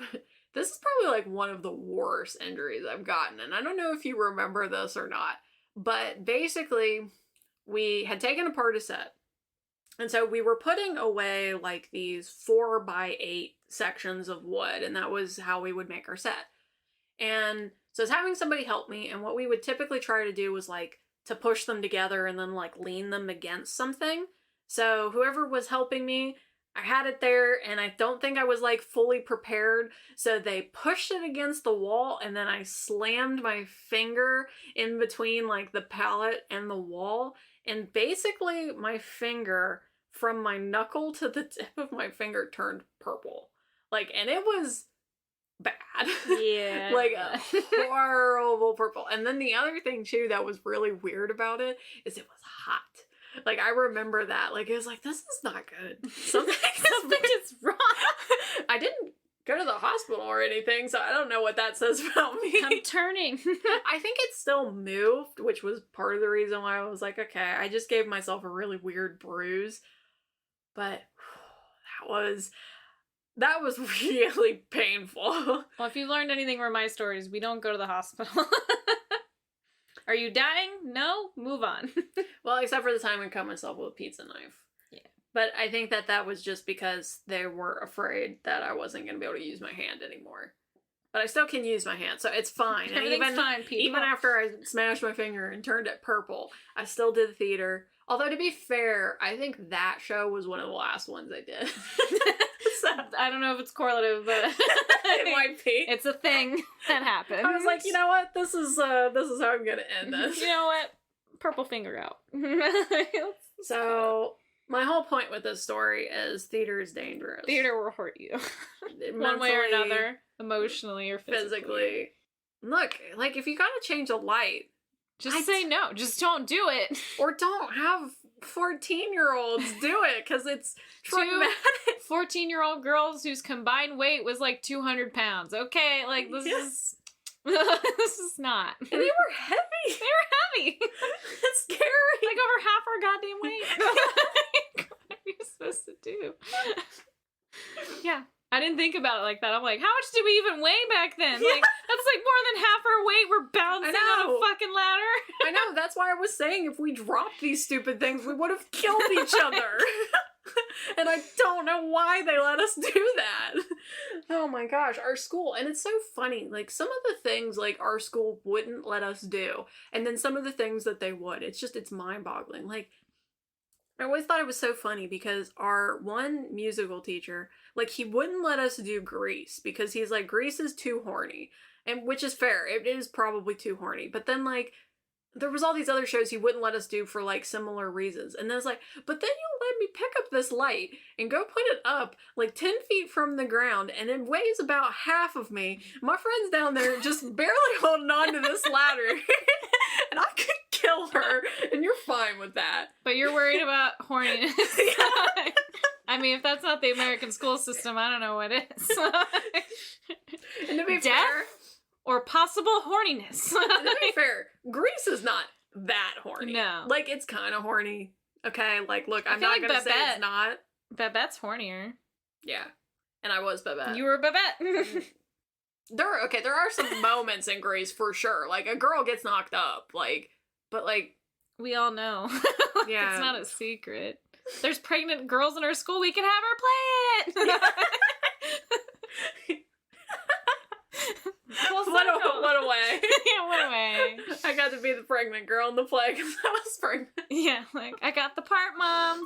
this is probably like one of the worst injuries I've gotten. And I don't know if you remember this or not, but basically we had taken apart a set. And so we were putting away like these 4x8 sections of wood, and that was how we would make our set. And so I was having somebody help me, and what we would typically try to do was like to push them together and then like lean them against something. So whoever was helping me, I had it there, and I don't think I was, like, fully prepared, so they pushed it against the wall, and then I slammed my finger in between, like, the pallet and the wall, and basically my finger, from my knuckle to the tip of my finger, turned purple. Like, and it was bad. Yeah. Like, a horrible purple. And then the other thing, too, that was really weird about it, is it was hot. Like, I remember that. Like, it was like, this is not good. Something is wrong. I didn't go to the hospital or anything, so I don't know what that says about me. I'm turning. I think it still moved, which was part of the reason why I was like, okay, I just gave myself a really weird bruise. But that was really painful. Well, if you've learned anything from my stories, we don't go to the hospital. Are you dying? No? Move on. Well, except for the time I cut myself with a pizza knife. Yeah. But I think that was just because they were afraid that I wasn't going to be able to use my hand anymore. But I still can use my hand, so it's fine. And Everything's fine, people. Even after I smashed my finger and turned it purple, I still did theater. Although, to be fair, I think that show was one of the last ones I did. So, I don't know if it's correlative, but it might be. It's a thing that happens. I was like, you know what? This is how I'm gonna end this. You know what? Purple finger out. So, my whole point with this story is theater is dangerous. Theater will hurt you. One way or another. Emotionally or physically. Look, like, if you gotta change a light, just say no. Just don't do it. Or don't have 14-year-olds do it, because it's traumatic. 14-year-old girls whose combined weight was like 200 pounds. Okay, like, this is not. And they were heavy. They were heavy. It's scary. Like, over half our goddamn weight. What are you supposed to do? Yeah. I didn't think about it like that. I'm like, how much did we even weigh back then? Yeah. Like, that's like more than half our weight. We're bouncing on a fucking ladder. I know. That's why I was saying if we dropped these stupid things, we would have killed each other. And I don't know why they let us do that. Oh my gosh, our school. And it's so funny. Like, some of the things, like, our school wouldn't let us do. And then some of the things that they would. It's mind-boggling. Like, I always thought it was so funny because our one musical teacher, like, he wouldn't let us do Grease because he's like, Grease is too horny. And which is fair. It is probably too horny. But then, like, there was all these other shows he wouldn't let us do for, like, similar reasons. And then it's like, but then you let me pick up this light and go put it up, like, 10 feet from the ground, and it weighs about half of me. My friend's down there just barely holding on to this ladder. And I could kill her, and you're fine with that. But you're worried about horniness. I mean, if that's not the American school system, I don't know what is. And to be Death? fair, or possible horniness. and to be fair, Grease is not that horny. No. Like, it's kind of horny. Okay, like, look, I'm feel not like gonna say Babette. it's not. Babette's hornier. Yeah. And I was Babette. You were Babette. There are some moments in Grease for sure. Like, a girl gets knocked up, like, but, like, We all know. Yeah. It's not a secret. There's pregnant girls in our school. We can have her play it. What a way. Yeah, what a way. I got to be the pregnant girl in the play because I was pregnant. Yeah, like, I got the part, Mom.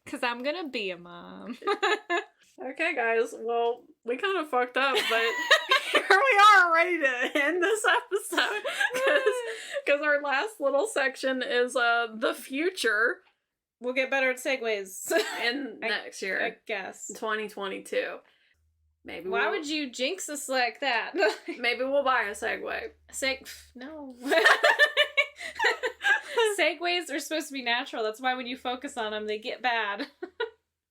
Because I'm going to be a mom. Okay, guys. Well, we kind of fucked up, but here we are ready to end this episode. Because our last little section is the future. We'll get better at segues. In next year. I guess. 2022. Maybe Why would you jinx us like that? Maybe we'll buy a Segway. No. Segways are supposed to be natural. That's why when you focus on them, they get bad.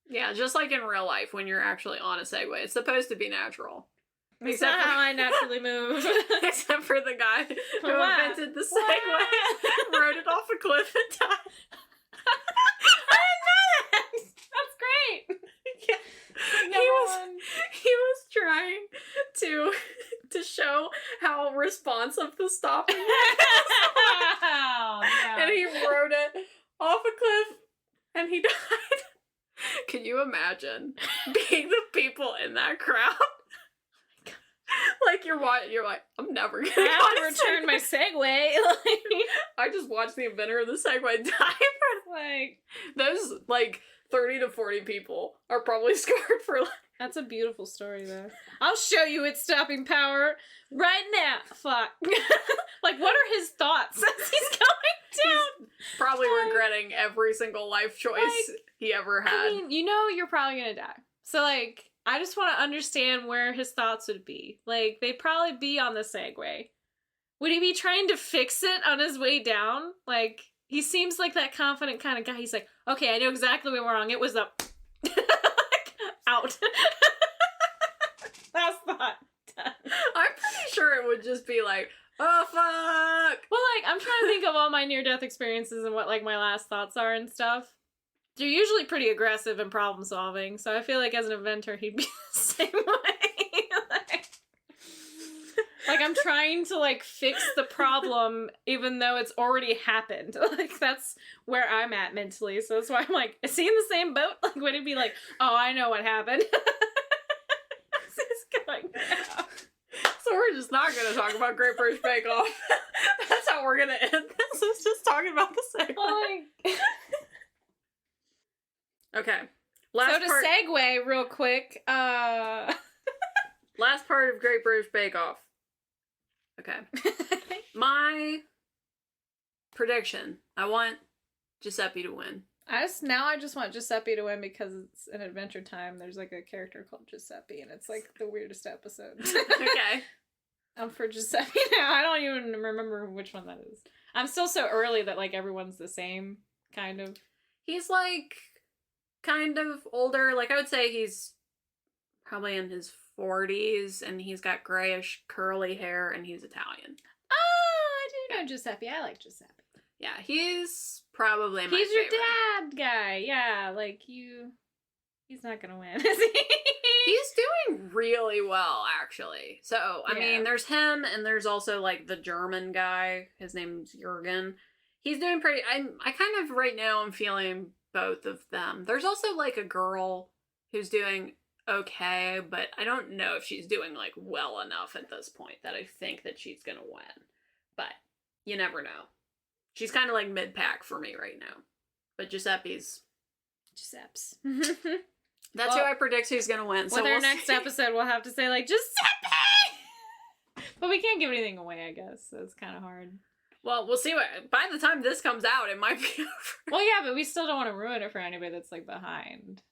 Yeah, just like in real life when you're actually on a Segway. It's supposed to be natural. It's not how I naturally move. Except for the guy who invented the Segway, rode it off a cliff and died. I didn't know that! That's great! Yeah. He was trying to show how responsive the stopping was. Oh, no. And he rode it off a cliff and he died. Can you imagine being the people in that crowd? Like, you're like, I'm never gonna I have to return my Segway. I just watched the inventor of the Segway die. Like, Those, like, 30 to 40 people are probably scarred for life. That's a beautiful story, though. I'll show you its stopping power right now. Fuck. Like, what are his thoughts as he's going down? Probably regretting every single life choice he ever had. I mean, you know you're probably gonna die. So, like, I just want to understand where his thoughts would be. Like, they'd probably be on the Segway. Would he be trying to fix it on his way down? Like, he seems like that confident kind of guy. He's like, okay, I know exactly what went wrong. It was the... out. Last thought. I'm pretty sure it would just be like, oh, fuck! Well, like, I'm trying to think of all my near-death experiences and what, like, my last thoughts are and stuff. They're usually pretty aggressive and problem-solving, so I feel like as an inventor, he'd be the same way. Like, I'm trying to, like, fix the problem even though it's already happened. Like, that's where I'm at mentally, so that's why I'm like, is he in the same boat? Like, would it be like, oh, I know what happened? This is going down. So we're just not going to talk about Great British Bake Off. That's how we're going to end this. Is just talking about the Segway. Like... Okay. So to segue real quick, last part of Great British Bake Off. Okay. My prediction. I want Giuseppe to win. I just want Giuseppe to win because it's an Adventure Time. There's like a character called Giuseppe, and it's like the weirdest episode. Okay. I'm for Giuseppe now. I don't even remember which one that is. I'm still so early that like everyone's the same, kind of. He's like kind of older. Like I would say he's probably in his 40s, and he's got grayish curly hair, and he's Italian. Oh, I do know Giuseppe. I like Giuseppe. Yeah, he's probably my He's your favorite. dad guy. Yeah, like he's not gonna win, is he? He's doing really well, actually. So, I Yeah. mean, there's him, and there's also, like, the German guy. His name's Jürgen. He's doing pretty... I kind of, right now, I'm feeling both of them. There's also, like, a girl who's doing okay, but I don't know if she's doing, like, well enough at this point that I think that she's gonna win. But you never know. She's kind of, like, mid-pack for me right now. But Giuseppe's... Giuseppe's. That's who I predict who's gonna win. So with our we'll next see. episode, we'll have to say, like, Giuseppe! But we can't give anything away, I guess. So it's kind of hard. Well, we'll see what... By the time this comes out, it might be over. Well, yeah, but we still don't want to ruin it for anybody that's, like, behind.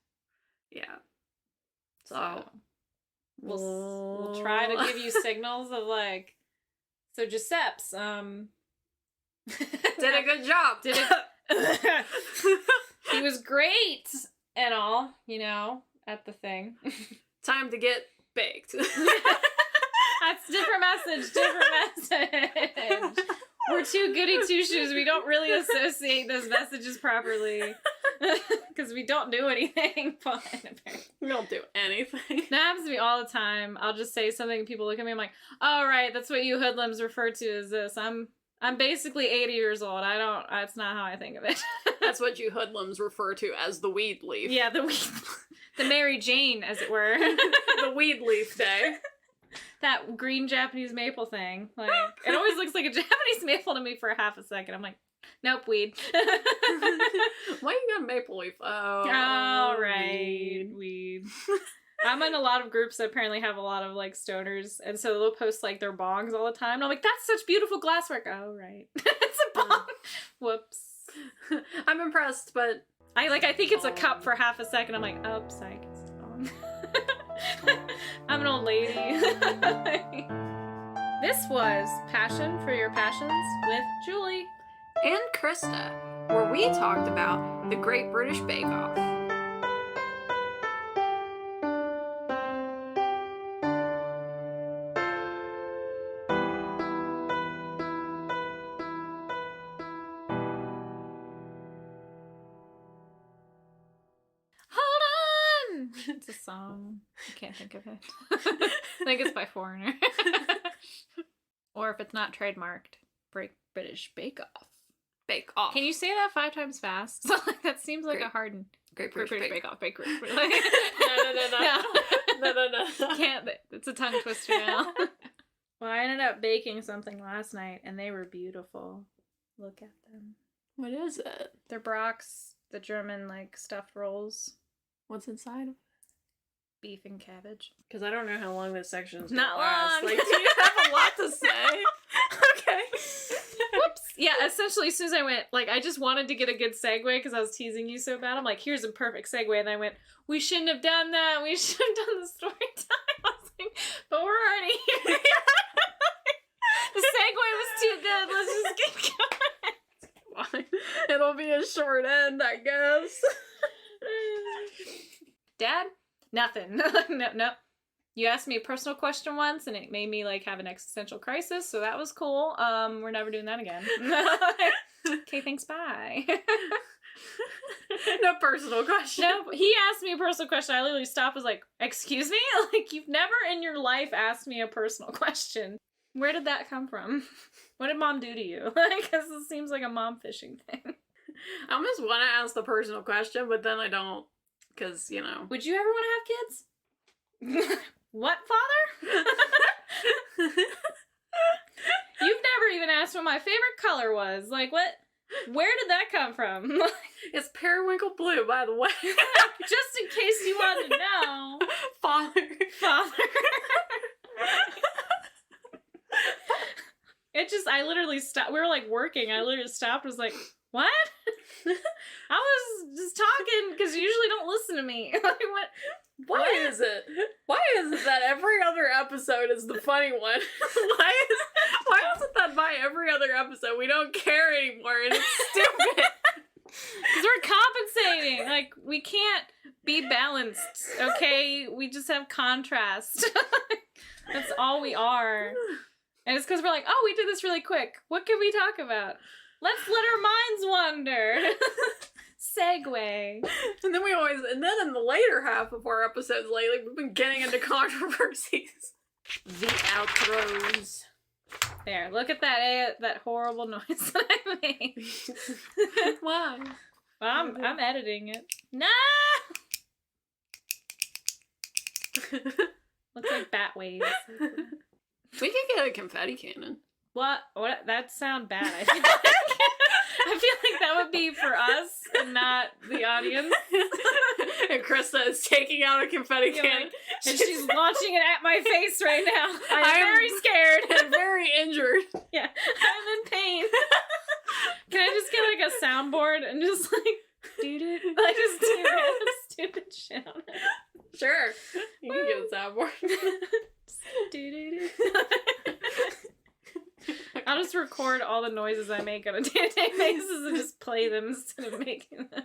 Yeah. So... We'll try to give you signals of, like... So, Giuseppe's, Did a good job. Did it... He was great and all, you know, at the thing. Time to get baked. That's different message. We're too goody two-shoes. We don't really associate those messages properly. Because we don't do anything fun, apparently. We don't do anything. That happens to me all the time. I'll just say something and people look at me, I'm like, oh, right, that's what you hoodlums refer to as this. I'm basically 80 years old. That's not how I think of it. That's what you hoodlums refer to as the weed leaf. Yeah, the Mary Jane, as it were. The weed leaf day. That green Japanese maple thing. Like, it always looks like a Japanese maple to me for a half a second. I'm like, nope, weed. Why you got maple leaf? Oh, right. Weed. I'm in a lot of groups that apparently have a lot of, like, stoners, and so they'll post, like, their bongs all the time, and I'm like, that's such beautiful glasswork. Oh, right. It's a bong. Whoops. I'm impressed, but... I think it's a cup for half a second. I'm like, oh, psych, it's a bong. I'm an old lady. This was Passion for Your Passions with Julie. And Krista, where we talked about the Great British Bake Off. It's a song. I can't think of it. I think it's by Foreigner. Or if it's not trademarked, British Bake Off. Bake Off. Can you say that 5 times fast? So, like, that seems like Great. a hard... Great British British Bake Bake Off. Bake British. No. Can't. It's a tongue twister now. Well, I ended up baking something last night, and they were beautiful. Look at them. What is it? They're Brock's The German, like, stuffed rolls. What's inside of? Beef and cabbage. Because I don't know how long this section's Not gonna last. long. Like, do you have a lot to say? Okay. Whoops. Yeah, essentially, as soon as I went, like, I just wanted to get a good segue because I was teasing you so bad. I'm like, here's a perfect segue. And I went, we shouldn't have done that. We should have done the story time. I was like, but we're already here. The segue was too good. Let's just get going. Fine. It'll be a short end, I guess. Dad? Nothing. No. You asked me a personal question once, and it made me, like, have an existential crisis, so that was cool. We're never doing that again. Okay, thanks, bye. No personal question. No, he asked me a personal question. I literally stopped, was like, excuse me? Like, you've never in your life asked me a personal question. Where did that come from? What did mom do to you? Because this seems like a mom fishing thing. I almost want to ask the personal question, but then I don't. Because, you know. Would you ever want to have kids? What, father? You've never even asked what my favorite color was. Like, what? Where did that come from? It's periwinkle blue, by the way. Just in case you wanted to know. Father. I literally stopped. We were, like, working. I literally stopped and was like, what? I was just talking because you usually don't listen to me. Like, what? Why is it that every other episode is the funny one? Why is it that by every other episode we don't care anymore and it's stupid? Because we're compensating. Like, we can't be balanced, okay? We just have contrast. That's all we are. And it's because we're like, oh, we did this really quick. What can we talk about? Let's let our minds wander. Segue. And then in the later half of our episodes lately, we've been getting into controversies. The outros. There, look at that horrible noise that I made. Why? Well, I'm editing it. No! Looks like bat waves. We could get a confetti cannon. What? That sound bad. I feel like that would be for us and not the audience. And Krista is taking out a confetti cannon. And she's launching it at my face right now. I'm I am very scared. And very injured. Yeah, I'm in pain. Can I just get like a soundboard and just like do like just do stupid shit on it? Sure. You can get a soundboard. Do. I'll just record all the noises I make on a day-to-day basis and just play them instead of making them.